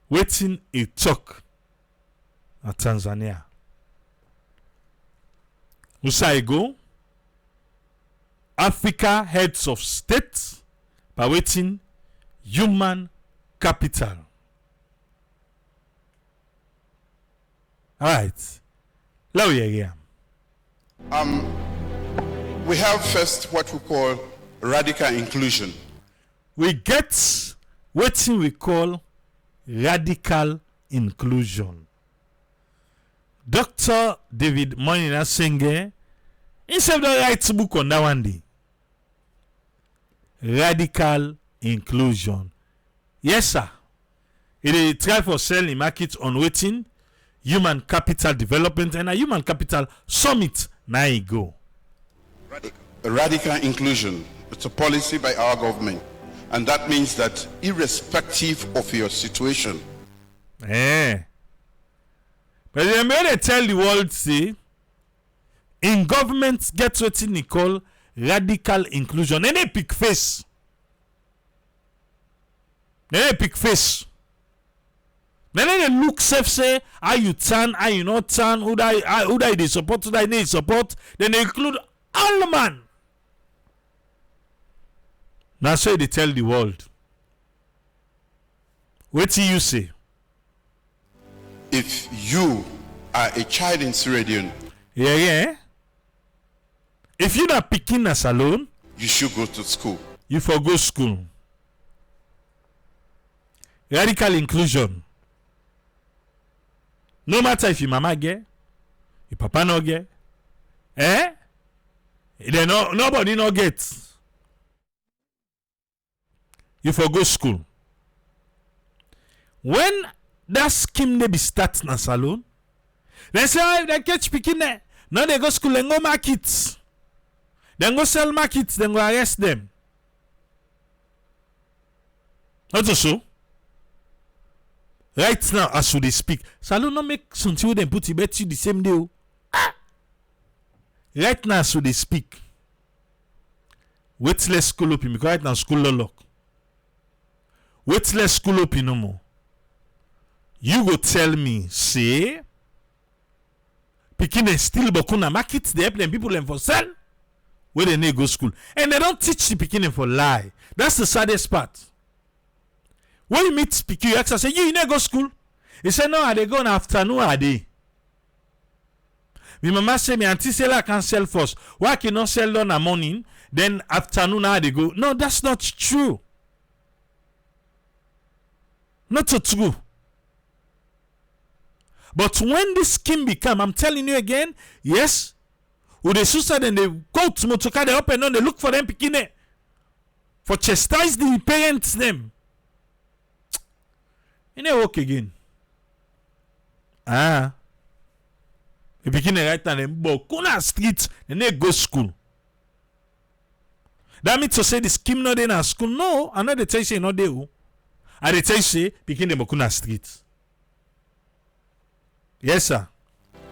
Waiting a talk at Tanzania. Usai go Africa Heads of State by waiting human capital. Alright. Let me hear. We have first what we call radical inclusion. We get what we call radical inclusion. Dr. David Moinina Senge, instead of write book on that one day. Radical inclusion. Yes, sir. It is try for selling market on waiting human capital development and a human capital summit. Now you go. Radical inclusion. It's a policy by our government. And that means that irrespective of your situation. But then they tell the world, say, in government get what they call radical inclusion. Then they pick face. Then they look safe, say, are you turn, are you not turn, who they support, who they support. Then they include all the man. Now so they tell the world. What do you say? If you are a child in Sierra Leone, if you not picking us alone, you should go to school. You for go school. Radical inclusion. No matter if your mama get, your papa no get, then nobody no get. You for go school. When that scheme they be start na salon, they say they catch picking there. Now they go school and go market. Then go sell markets, then go arrest them. Not so. Right now, as we speak, salon no make something with them put it bet you the same day. Right now, as we speak, wait less school open because right now school no lock. Wait less school open no more. You go tell me, say, picking a still bokuna market, they help them people them for sell where they need go school. And they don't teach the picking for lie. That's the saddest part. When you meet speaking, you ask, say, you need go school? He said, no, they go in afternoon a day. My mama say, me auntie say I can sell first. Why cannot sell on a morning, then afternoon they go? No, that's not true. Not so true. But when this scheme become, I'm telling you again, yes, with the suicide and they go to motoka, they open on, they look for them picking it. For chastise the parents them. And they walk again. They begin right now, them Bokuna street, and they go school. That means to say the scheme not in a school. No, I know they tell you say not there. And they tell you say begin the Bokuna street. Yes, sir.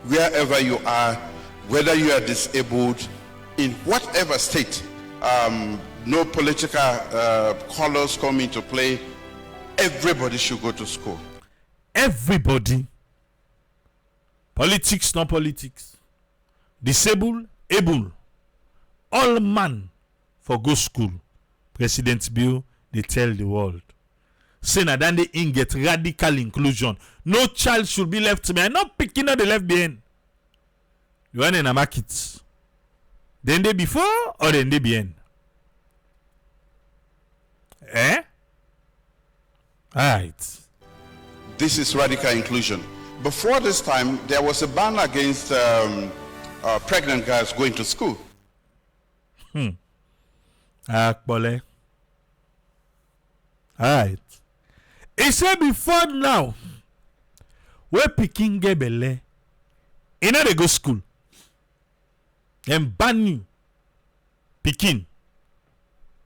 Wherever you are, whether you are disabled, in whatever state, no political colors come into play. Everybody should go to school. Everybody. Politics, not politics. Disabled, able. All man for go school. President Bill, they tell the world. Say na then they get radical inclusion. No child should be left behind. Not picking up the left behind. You want in a market. Then they before or then they behind. Alright. This is radical inclusion. Before this time, there was a ban against pregnant girls going to school. Akbole. Alright. He said before now, where picking get belle, you know they go school. Then ban you. Picking.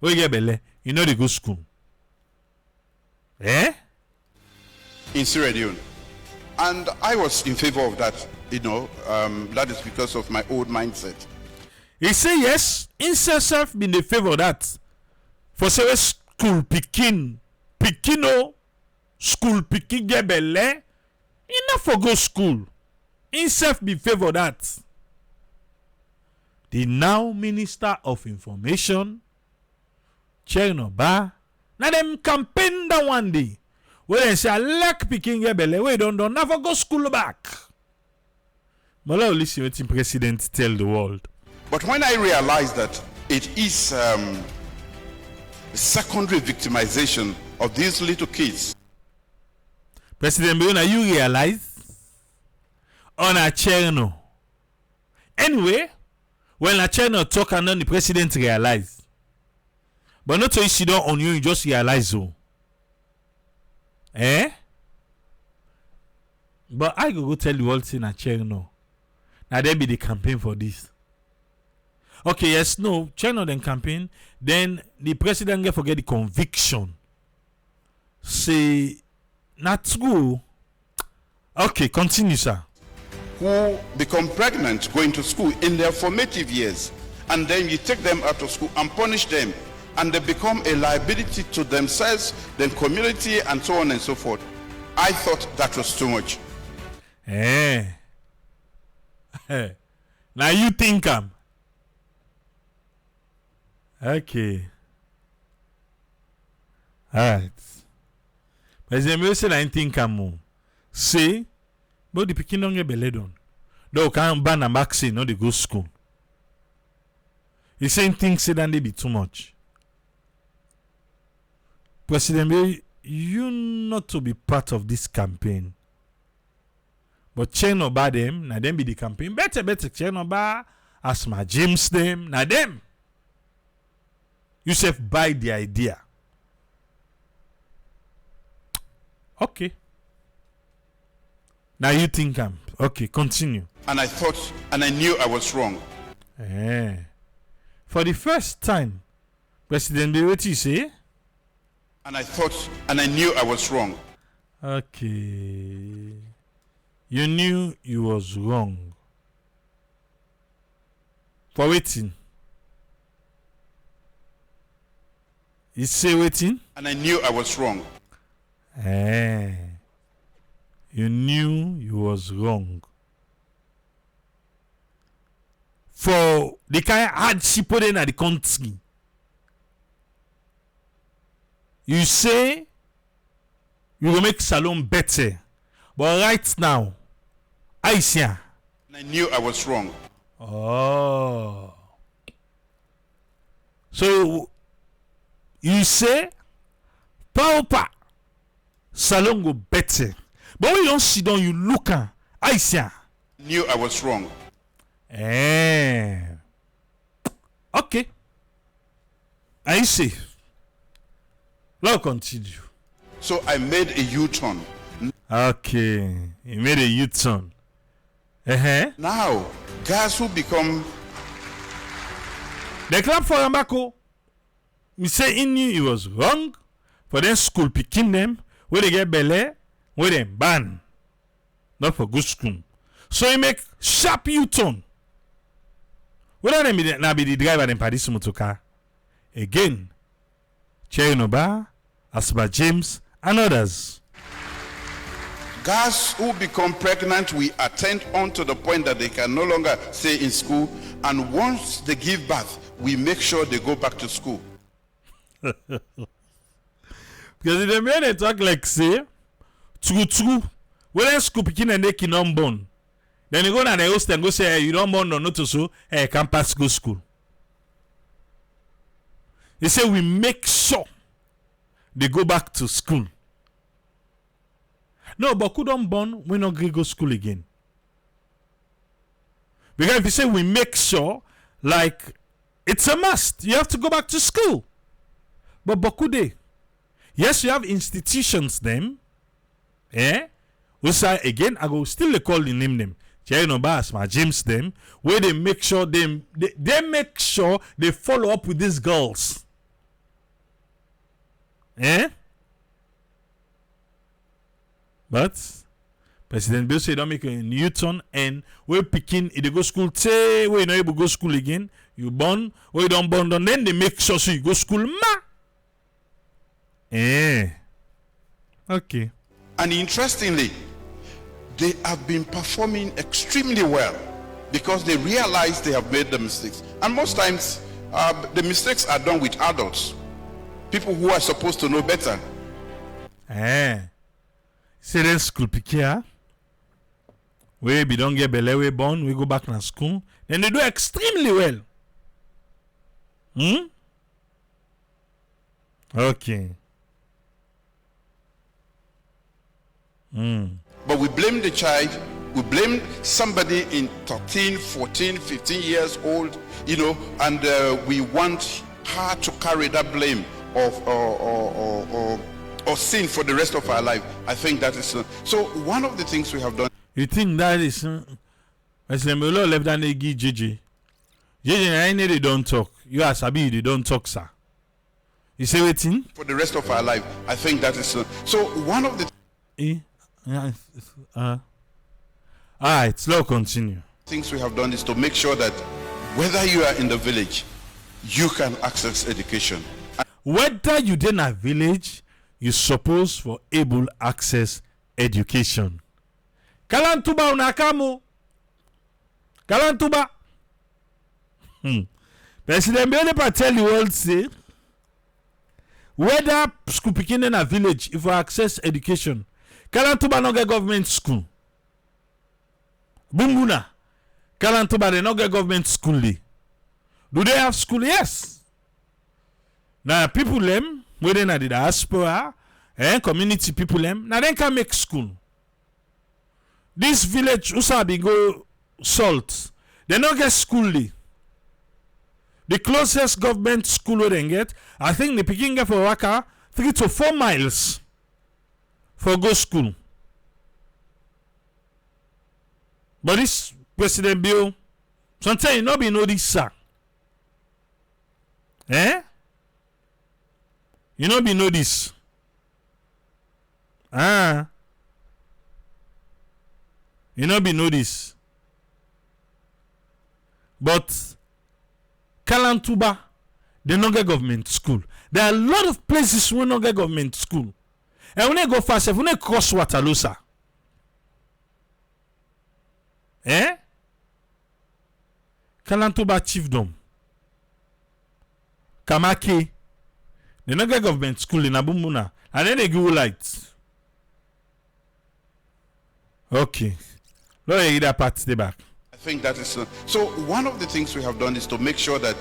Where get belle, you know they go school. In Sierra Leone. And I was in favor of that, that is because of my old mindset. He say yes, himself been in favor of that. For say school picking, school picking get belle, enough for go school. Himself be favor of that. The now Minister of Information, Chernoba, now them campaign that one day. Where they say, I like picking get belle, we don't never go school back. But let's listen what the president tell the world. But when I realized that it is secondary victimization of these little kids. President Leone, you realize on a channel. Anyway, when a channel talk and then the president realize. But not so you sit down on you just realize so. But I go tell you all thing a channel. Now there be the campaign for this. Okay, yes, no, channel then campaign, then the president get forget the conviction. Say not true. Okay, continue, sir. Who become pregnant going to school in their formative years, and then you take them out of school and punish them, and they become a liability to themselves, the community, and so on and so forth. I thought that was too much. Now you think okay. Alright. President Leone say I think say, but the pikin don't get belly done. They can't ban a vaccine, no they go school. The same thing say that they be too much. President Leone, you not to be part of this campaign. But chain over them, now them be the campaign. Better chain over as my James them, now them. You self buy the idea. Okay. Now you think okay, continue. And I thought, and I knew I was wrong. For the first time, President Leone, what you say? And I thought, and I knew I was wrong. Okay. You knew you was wrong. For waiting. You say waiting? And I knew I was wrong. You knew you was wrong. For the kind of hardship in the country. You say you will make Salon better. But right now, I see. And I knew I was wrong. Oh. So you say Paupa Salon go better. But when you don't sit down, you look at I see. Knew I was wrong. Okay. I see. Let's continue. So I made a U-turn. Okay. You made a U-turn. Now, guys who become... They clap for Ambako. Me say he knew he was wrong. For them school picking them. Where they get belly. Where they ban. Not for good school. So he make sharp U-turn. Whether they be the driver in Paris Motoka. Again. Chernoba, Asba James, and others. Girls who become pregnant, we attend on to the point that they can no longer stay in school. And once they give birth, we make sure they go back to school. Because if the men they talk like say, true, when they school picking and they cannot born, then you go to the host and go say, hey, you don't born or not to so, hey, campus go school. They say we make sure they go back to school. No, but who don't born, we not go school again. Because if you say we make sure, like, it's a must. You have to go back to school. But Bokude, yes, you have institutions them. We say again, I go still call the name them. My James them, where they make sure they make sure they follow up with these girls. But President Bill say don't make a Newton and we picking if they go school say we not able to go school again. You born, or you don't born, then they make sure so you go school Okay. And interestingly, they have been performing extremely well because they realize they have made the mistakes. And most times, the mistakes are done with adults, people who are supposed to know better. Say then school pick here. We don't get belle, we born, we go back to school. Then they do extremely well. Okay. But we blame the child, we blame somebody in 13, 14, 15 years old, you know, and we want her to carry that blame of or sin for the rest of our life. I think that is so. One of the things we have done. You think that is as the Melo left and they give JJ. I know they don't talk. You are Sabi, they don't talk, sir. You say waiting? For the rest of our life. I think that is so. One of the alright, slow continue. Things we have done is to make sure that whether you are in the village, you can access education. Whether you in a village, you suppose for able access education. Kalantuba unakamu. Kalantuba. President Bionepa tell you all say whether school picking in a village if you access education. Kalantuba no get government school. Bumbuna. Kalantuba they no get government school. Do they have school? Yes. Now people them whether na the diaspora and community people them now they can make school. This village Usabi go salt. They no get school. The closest government school where they get, I think the picking get for Waka 3 to 4 miles for go school. But this President Bill, sometimes you no be know this, sir. You no be know this. You no be know this. But Kalantuba, they no get government school. There are a lot of places where no get government school. And when they go fast, when they cross Waterloo, sir. Kalantuba chiefdom. Kamake. They no get government school in Abumbuna. And then they give lights. Okay. Let's hear that part stay back. I think that is so. One of the things we have done is to make sure that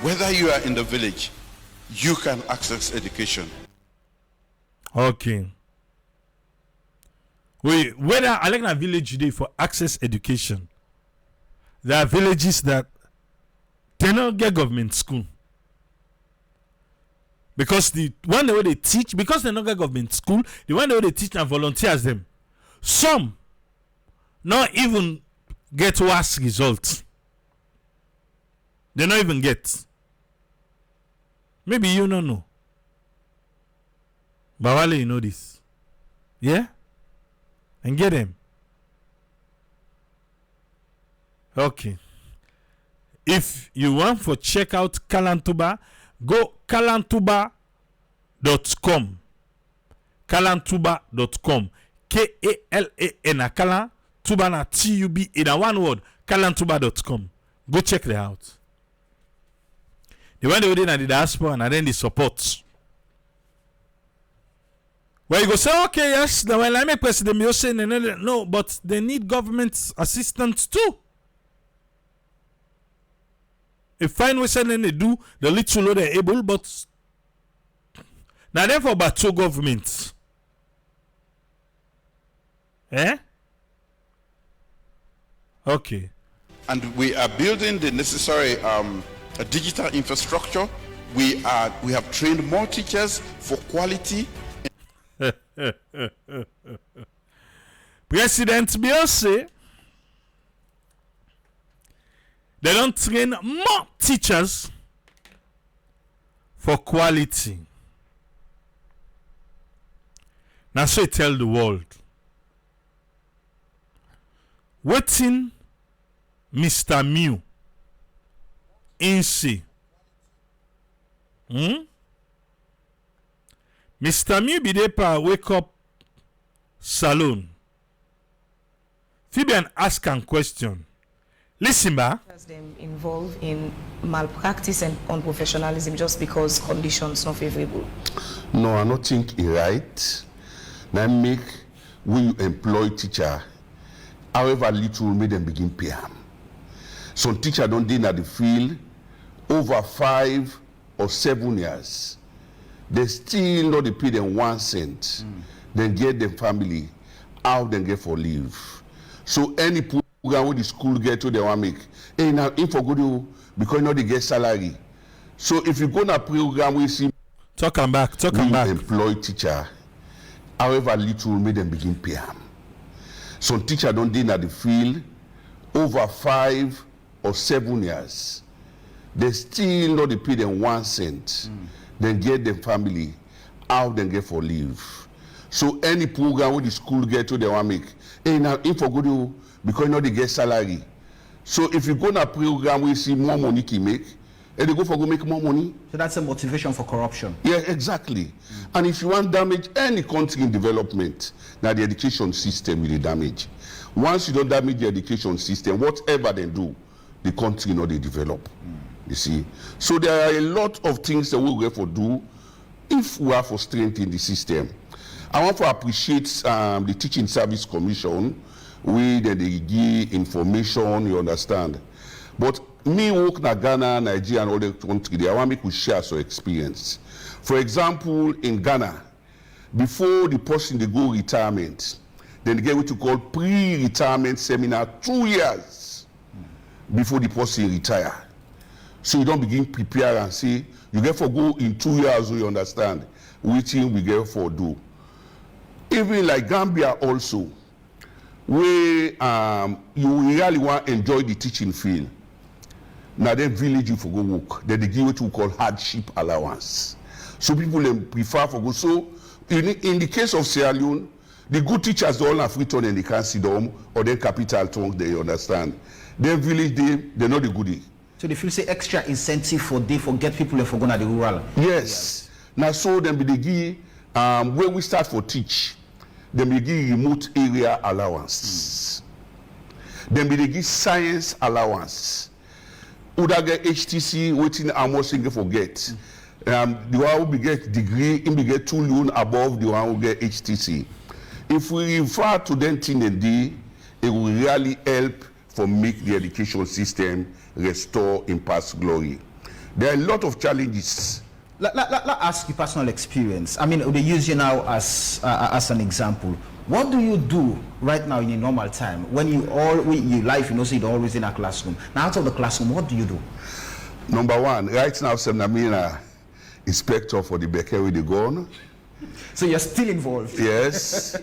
whether you are in the village, you can access education. Okay. Whether I like a village today for access education, there are villages that they don't get government school. Because the one way they teach, because they don't get government school, the one way they teach and volunteers them. Some not even get worse results. They not even get. Maybe you don't know. But Wale, you know this. Yeah? And get them. Okay. If you want to check out Kalantuba, go kalantuba.com. Kalantuba.com. K-A-L-A-N. Kalantuba na T-U-B in a one word. Kalantuba.com. Go check them out. The one they did at the diaspora and then the support. Well, you go say, okay, yes, now when I make President you say no, but they need government assistance too. A fine way saying they do the little they're able, but now therefore about two governments. Okay. And we are building the necessary digital infrastructure. We have trained more teachers for quality. President Bill say they don't train more teachers for quality. Now so tell the world. Waiting Mr. Mew in say. Mr. Mew be there pa wake up salon. Fabian ask a question. Listen, ba. Them involved in malpractice and unprofessionalism just because conditions not favorable. No, I don't think it's right. Now make when you employ teacher however little, make them begin pay am. Some teacher don't dey at the field over 5 or 7 years. They still not dey pay them 1 cent. Then get them family how they get for leave. So any program where the school get to they want make, hey now if for good because you know they get salary. So if you go na program we see talk am back. Employ teacher, however little, make them begin pay am. Some teacher don't dey at the field over 5 or 7 years. They still not dey pay them 1 cent. Then get them family how they get for leave. So any program where the school get to they want make, hey now if for good because you know they get salary. So if you go na program we see more money to make, and they go for go make more money. So that's a motivation for corruption. Yeah, exactly. And if you want damage any country in development, now the education system will damage. Once you don't damage the education system, whatever they do, the country you know they develop. You see. So there are a lot of things that we'll get for do if we are for strength in the system. I want to appreciate the Teaching Service Commission, where they give information, you understand. But me work na Ghana, Nigeria, and all the country, I want me to share some experience. For example, in Ghana, before the person they go retirement, then they get what you call pre-retirement seminar 2 years before the person retire. So you don't begin prepare and say, you get for go in 2 years, so you understand, which we get for do. Even like Gambia also, where you really want to enjoy the teaching field. Now then village you for go work. Then they give what we call hardship allowance. So people prefer for go. So in the case of Sierra Leone, the good teachers all have free turn and they can't see them or then capital tongue, they understand. Then village they're not the goodie. So they feel say extra incentive for get people for going to the rural. Yes. Now so then they give when we start for teach, then we give remote area allowance. Then we give science allowance. Would I get HTC waiting almost single forget? The one who be get degree, he be get 2 loan above the one who get HTC. If we refer to them thing and D, it will really help for make the education system restore in past glory. There are a lot of challenges. Let ask you personal experience. I mean, they use you now as an example. What do you do right now in a normal time when your life, you know, say you're always in a classroom? Now out of the classroom, what do you do? Number one, right now, I'm inspector for the Becker with the gun. So you're still involved? Yes.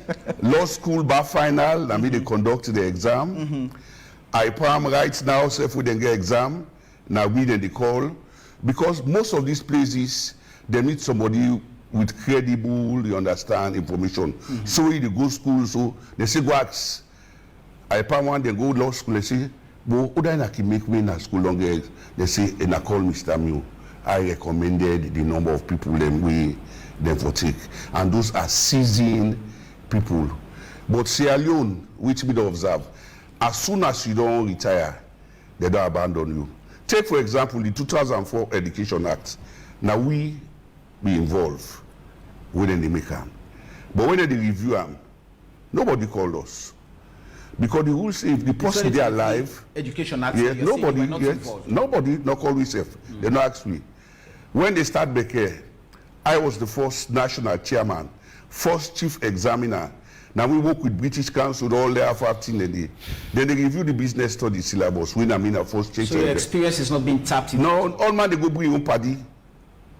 Law school bar final, they conduct the exam. I palm right now, so if we didn't get exam, now we then they call. Because most of these places, they need somebody with credible, you understand, information. So they go school, so they say, go ask. I palm one, they go law school, they say, well, who I can make me in a school longer? They say, and I call Mr. Mew. I recommended the number of people them for take. And those are seasoned people. But Sierra Leone, which we don't observe, as soon as you don't retire, they don't abandon you. Take, for example, the 2004 Education Act. Now we be involved when they make them. But when they review them, nobody called us. Because the rules say if the person they are alive, Education Act, yeah, nobody not call myself. They not ask me. When they start Becker, I was the first national chairman, first chief examiner. Now we work with British Council all their 15 a day. Then they review the business study syllabus. When a first change. So your experience is not being tapped into? No, all man they go bring your paddy.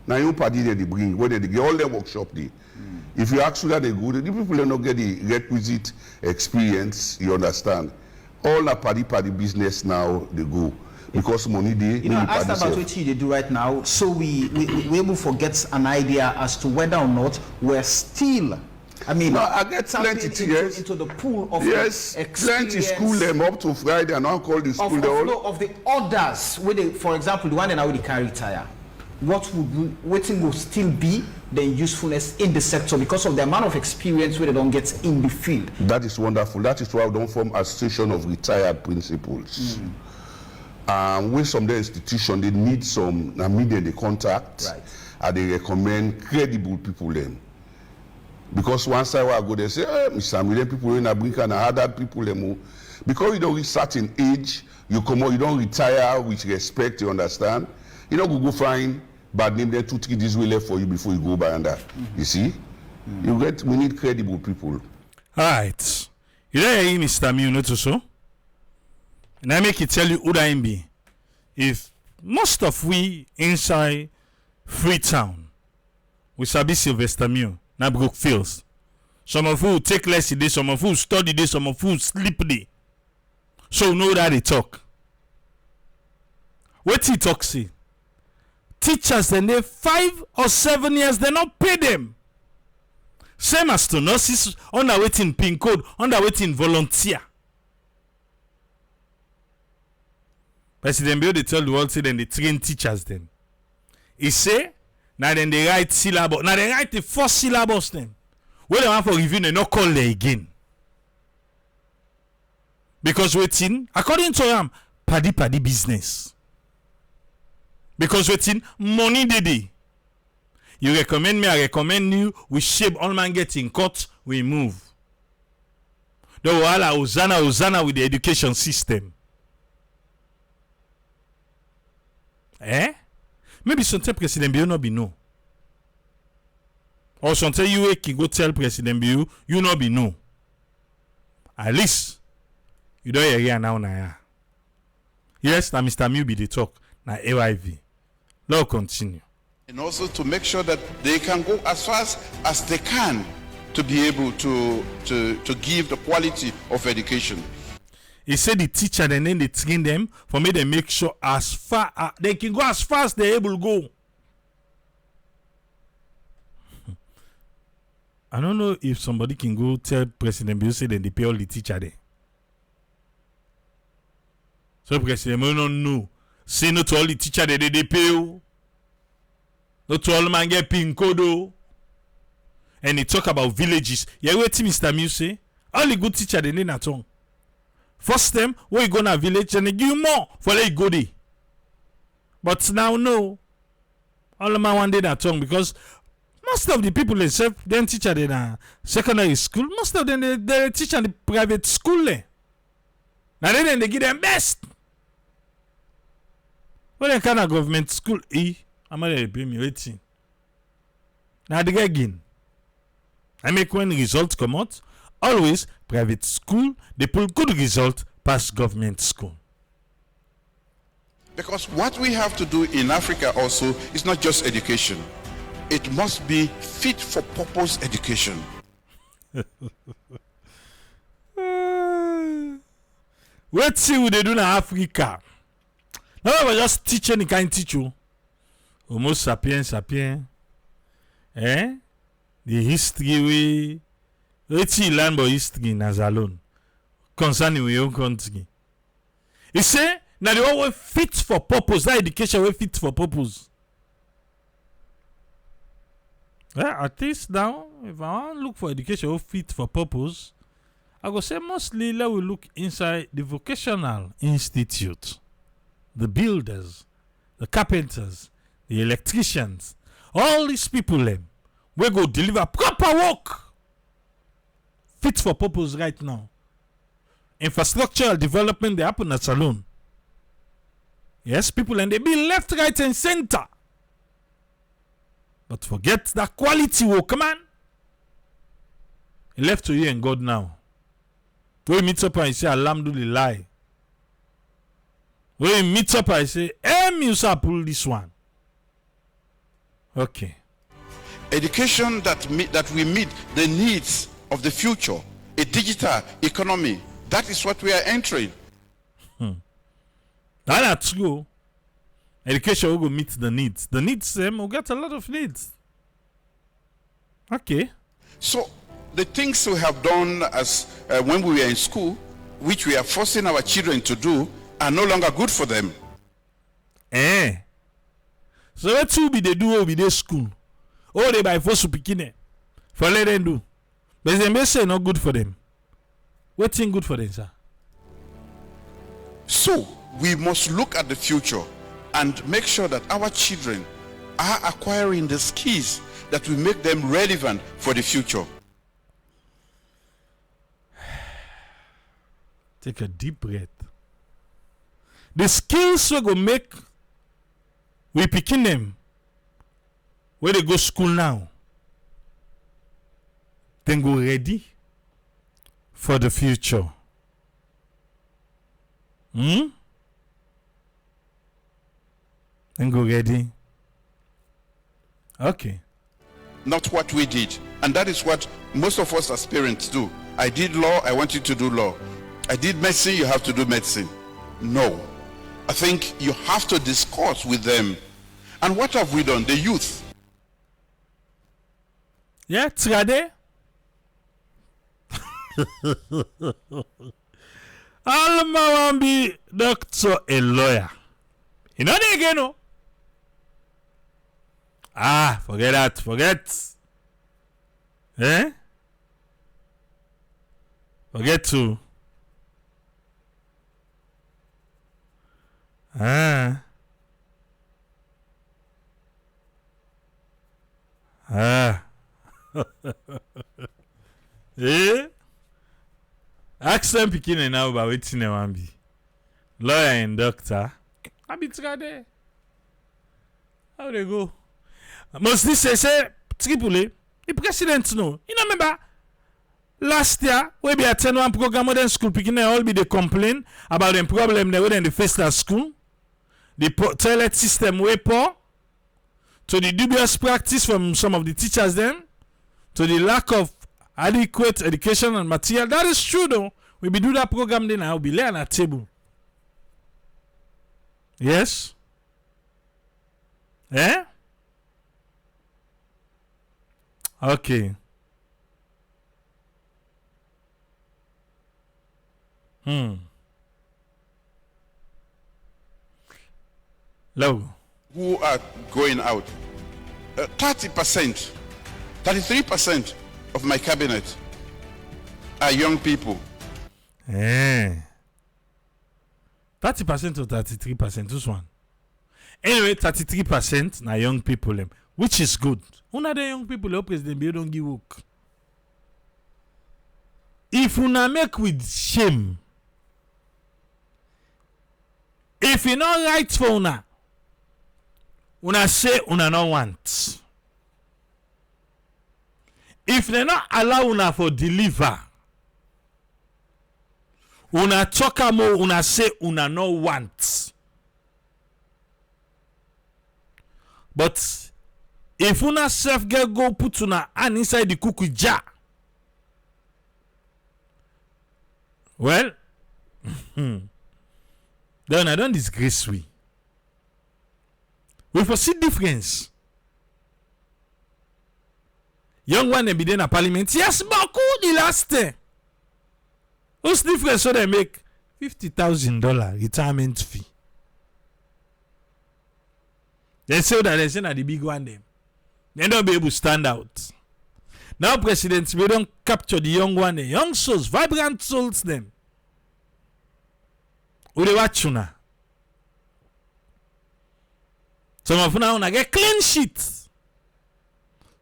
Now your paddy they bring where they get all their workshop there. If you ask that they go, the people will not get the requisite experience. You understand? All the paddy business now they go because money they. You know, I asked about what they do right now, so we able to get an idea as to whether or not we're still. I mean, no, I get plenty tears into the pool of plenty school them up to Friday and now call the school of the others. Where they, for example, the one that now they carry tire. What will still be the usefulness in the sector because of the amount of experience where they don't get in the field? That is wonderful. That is why we don't form association of retired principals. With some of the institution, they need some media they contact, and they recommend credible people then. Because one side where I go, they say, Mr. Million people in Africa and other people, because you don't reach certain age, you come out, you don't retire with respect, you understand? You know, go find bad name there 2-3 days will left for you before you go by under. You see? We need credible people. All right. You don't hear Mr. Mew, not so? And I make it tell you who that be. If most of we inside Freetown, we sabi Sylvester Mew, na Brookfields. Some of you take less today, some of you study day, some of you sleep day. So know that they talk. What he talk say? Teachers then they 5 or 7 years, they not pay them. Same as to nurses under waiting pin code, under waiting volunteer. President Bill they tell the world say then they train teachers then. He say now then they write syllabus. Now they write the first syllabus then. When they want for review, they not call there again. Because waiting, according to him, paddy business. Because waiting, money dey. You recommend me, I recommend you. We shape all man get in court, we move. The wahala Hosanna with the education system. Maybe sometimes President Bill not be no. Or sometimes you can go tell President Bill, you not be no. At least, you don't hear now. Yes, now Mr. Mew be the talk. Now AYV. Now continue. And also to make sure that they can go as fast as they can to be able to give the quality of education. He said the teacher and then they train them for me to make sure as far they can go as far as they're able to go. I don't know if somebody can go tell President Bill say that they pay all the teacher there. So President Bill don't know. Say no to all the teacher that they pay. Not to all man get pin code. And he talk about villages. Yeah, wait till Mr. Mew say. All the good teacher they need at home. First time, when you go to a village and they give you more for let you go there. But now, no. All the man one day that tongue because most of the people themselves, them teacher in secondary school, most of them they teach in the private school. Now then they give them best. What kind of government school I'm gonna pay me waiting. Now they get again. I make when results come out. Always private school, they pull good result past government school. Because what we have to do in Africa also is not just education. It must be fit for purpose education. Let's see what they do in Africa. Now we just teach any kind teach you. Homo sapiens. The history we let's see learn about history in alone concerning your own country. He say now the one fit for purpose, that education will fit for purpose. Well, at least now, if I want to look for education will fit for purpose, I go say mostly let we look inside the vocational institute, the builders, the carpenters, the electricians, all these people them we go deliver proper work. Fit for purpose right now. Infrastructural development they happen at Salone. Yes, people and they be left, right, and center. But forget that quality work, man. It left to you and God now. When you meet up and you say Alhamdulillah. When you meet up and you say, Musa pull this one. Okay. Education that we meet the needs of the future, a digital economy. That is what we are entering. That's true. Education will go meet the needs. The needs will get a lot of needs. Okay. So the things we have done as when we were in school, which we are forcing our children to do, are no longer good for them. So what will be they do over their school? Oh, they buy force picking for let them do. But they may say not good for them. What thing good for them, sir? So we must look at the future and make sure that our children are acquiring the skills that will make them relevant for the future. Take a deep breath. The skills we go make we picking them where they go school now. Then go ready for the future. Then go ready. Okay. Not what we did. And that is what most of us as parents do. I did law, I want you to do law. I did medicine, you have to do medicine. No. I think you have to discuss with them. And what have we done? The youth. Yeah, Trade. Alma want be doctor a lawyer. You know they again, no? Forget that. Forget. Forget to. Ask them picking now about waiting they want be. Lawyer and doctor. I be there. How they go? Mostly say Tripoli, the president know. You know remember last year we be attend one program modern school picking all be they complain about them problem they were in the face at school. The toilet system way poor, to the dubious practice from some of the teachers then, to the lack of adequate education and material. That is true though. We be do that program then I'll be laying at table. Yes? Okay. Low. Who are going out. 30%, 33% of my cabinet are young people. 30% or 33%, this one. Anyway, 33% na young people, which is good. Una the young people, the president, they don't give work. If una make with shame, if you not right for una say una no want. If they not allow una for deliver, una talk more, una say una no want. But if una self get go put una hand inside the cookie jar, well, then I don't disgrace we. We foresee difference. Young one they be there in parliament. Yes, but the last day. What's difference so they make $50,000 retirement fee? They say that they say that the big one them. They don't be able to stand out. Now presidents we don't capture the young one, the young souls, vibrant souls them. Who they watch now? Some of una get clean sheet.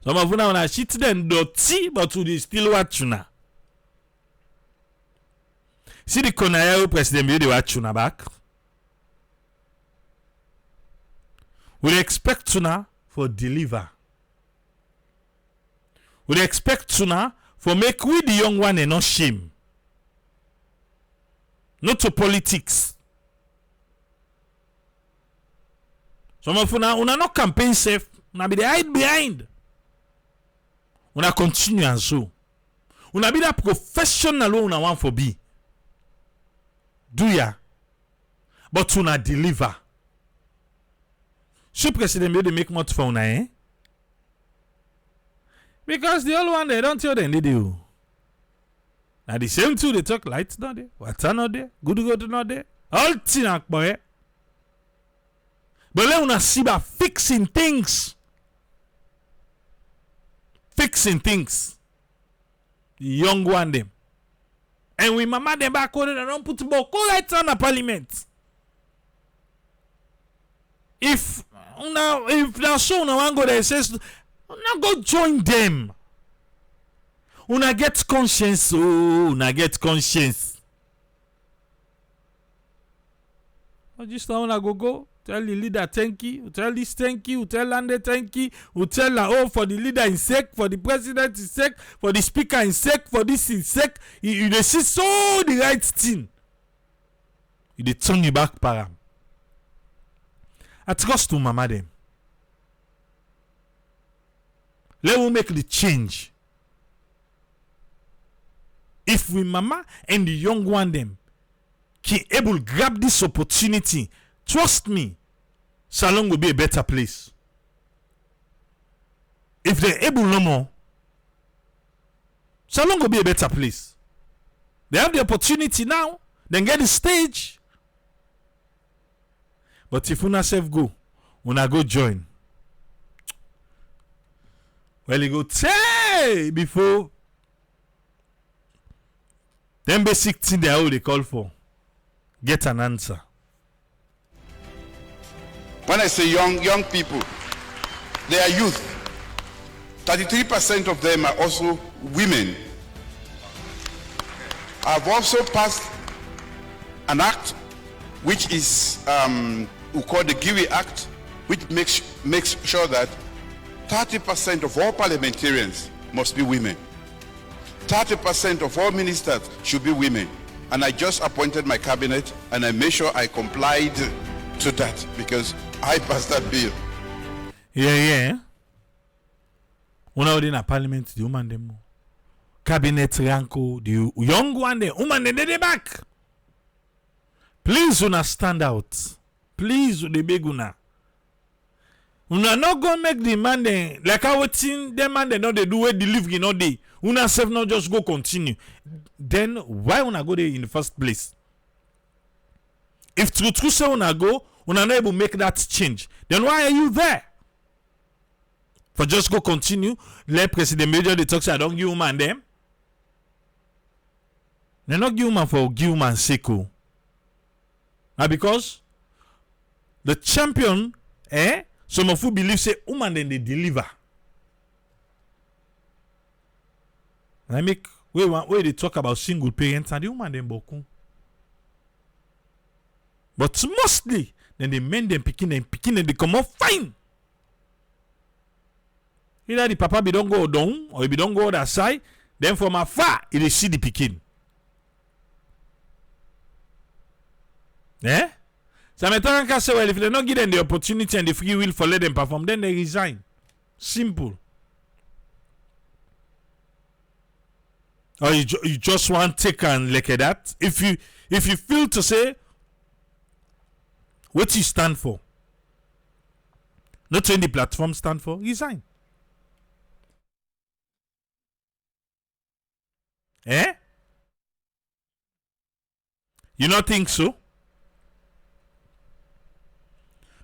Some of una sheet them dirty, but who they still watch now. See the Konaya president they watch una back. We expect tuna for deliver. We expect tuna for make we the young one and not shame. Not to politics. Some of una not campaign safe. Una be the hide behind. Una continue and so. Una be that professional una want for be. Do ya? But una deliver. So president they make much for una, Because the old one they don't tell them they do. Now the same too they talk lights not there, water not there, good not there, all thing boy. But let una see about fixing things. Fixing things. The young one them. And we mama them back on and don't put boko lights on the parliament. If now so una one go there says una go join them. Una get conscience, una get conscience. I just wanna go. Tell the leader thank you. Tell this thank you. Tell Lande thank you. Tell for the leader in sake, for the president in sake, for the speaker in sake, for this in sake. You dey see so the right thing. You dey turn you back param. I trust to mama them. Let we make the change. If we mama and the young one them can able grab this opportunity, trust me, Salon will be a better place. If they're able no more, Salon will be a better place. They have the opportunity now, then get the stage. But if una self go, una go join. Well, you go tell before them basic thing they are all they call for. Get an answer. When I say young people, they are youth. 33% of them are also women. I've also passed an act which is we call the Giwi Act, which makes sure that 30% of all parliamentarians must be women. 30% of all ministers should be women. And I just appointed my cabinet and I made sure I complied to that because I passed that bill. Yeah. Una in a parliament, the woman them. Cabinet ranko, the young one, the woman they back. Please una stand out. Please the big una. Una not gonna make the man then like our team, the man they know they do where they live in all day. Una self not just go continue. Then why una go there in the first place? If true say una go, una not able to make that change. Then why are you there? For just go continue, let President Major they talk say I don't give woman them. They not give woman for give woman sake. Now because the champion, some of you believe say woman then they deliver. And I make where they talk about single parents and the woman them boku. But mostly then the men them picking and they come up fine. Either the papa be don't go down or if he don't go other side, then from afar he dey see the picking. So I'm can say, well, if they not give them the opportunity and the free will for let them perform, then they resign. Simple. Or you just want to take and look at that. If you feel to say what you stand for, not what the platform stand for, resign. You not think so?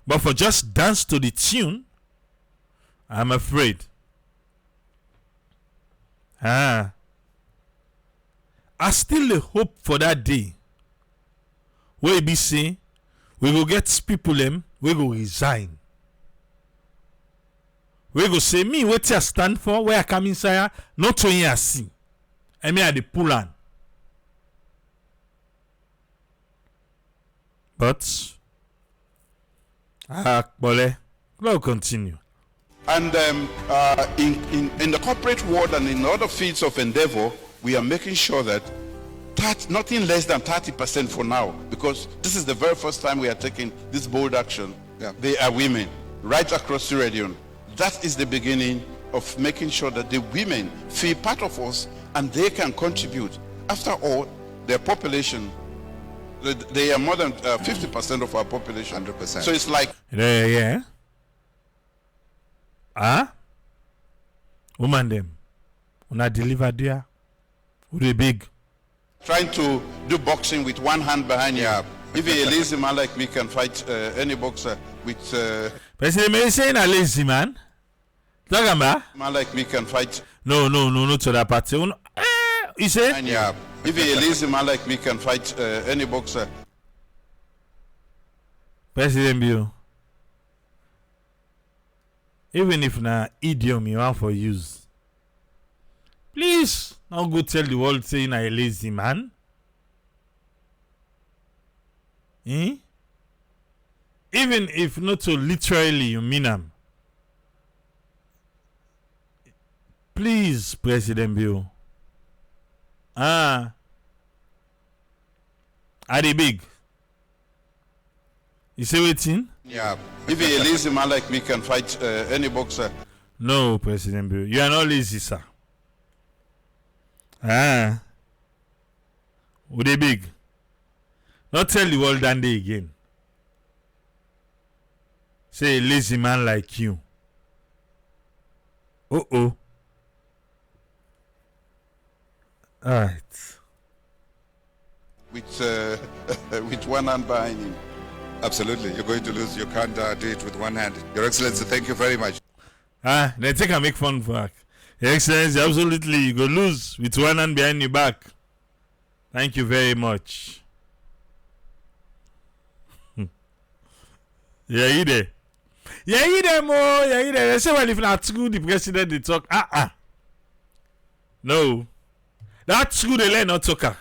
But for just dance to the tune, I'm afraid. I still hope for that day where be say we go get people them, we go resign. We go say me what I stand for, where I come inside, not to I see. I mean at the pull on. But Bole, we'll continue. And in the corporate world and in other fields of endeavor, we are making sure that nothing less than 30% for now, because this is the very first time we are taking this bold action. Yeah. They are women right across the region. That is the beginning of making sure that the women feel part of us and they can contribute. After all, their population, they are more than 50% of our population. 100%. So it's like... Yeah. Woman them. Una deliver there. Who they big? Trying to do boxing with one hand behind you. If a lazy man like me can fight any boxer with... President May saying a lazy man? Talk about? Man like me can fight... No, to that party. You say? Yeah. If a lazy man like me can fight any boxer. President Bill. Even if na idiom you want for use, please now go tell the world saying I a lazy man. even if not so literally you mean them. Please, President Bill. Are they big? You say waiting? Yeah. If a lazy man like me can fight any boxer. No, President Bill. You are not lazy, sir. Are they big? Not tell the world that day again. Say a lazy man like you. Uh-oh. Alright. With one hand behind him. Absolutely. You're going to lose. You can't do it with one hand. Your Excellency, thank you very much. They take and make fun back. Your Excellency, absolutely. You go lose with one hand behind your back. Thank you very much. Yeah, you there? Yeah, you there, Mo? Yeah, you there? They say, well, if not true, the president, they talk. No. That's true, they let not talk.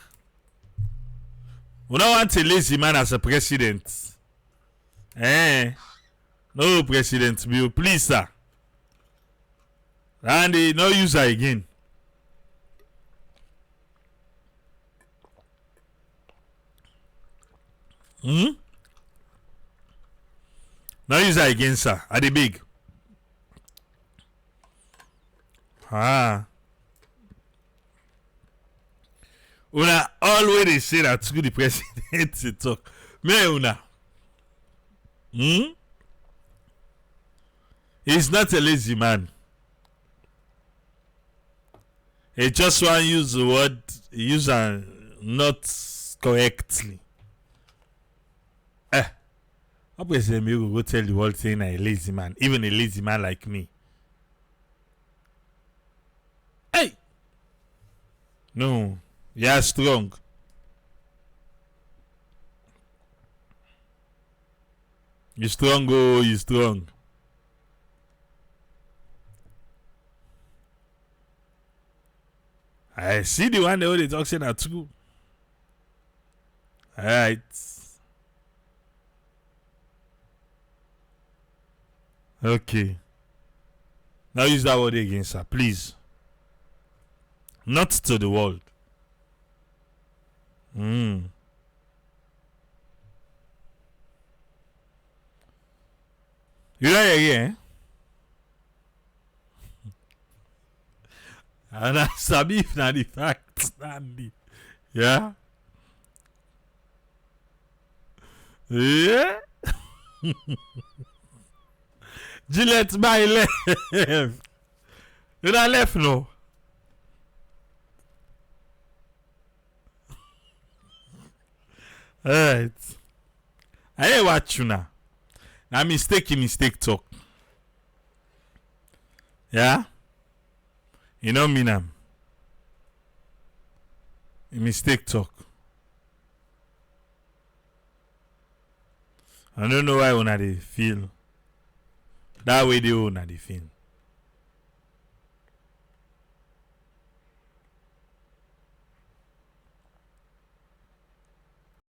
We don't want a lazy man as a president. No, President Bill, please, sir. And they no use her again. No use her again, sir. Are they big? Una always they say that to the president to talk. Me una. He's not a lazy man. He just want to use the word not correctly. How President Bill go tell the world saying I'm a lazy man, even a lazy man like me? Hey! No. You are strong. You strong, oh, you strong. I see the one they talk saying at school. Alright. Okay. Now use that word again, sir, please. Not to the world. You know again? And I sabi if na the fact, Andy. Yeah? Yeah? Gillette my left. You not left no? Alright. I hear what you now. Now mistake talk. Yeah? You know me now. Mistake talk. I don't know why una dey feel that way they own they feel.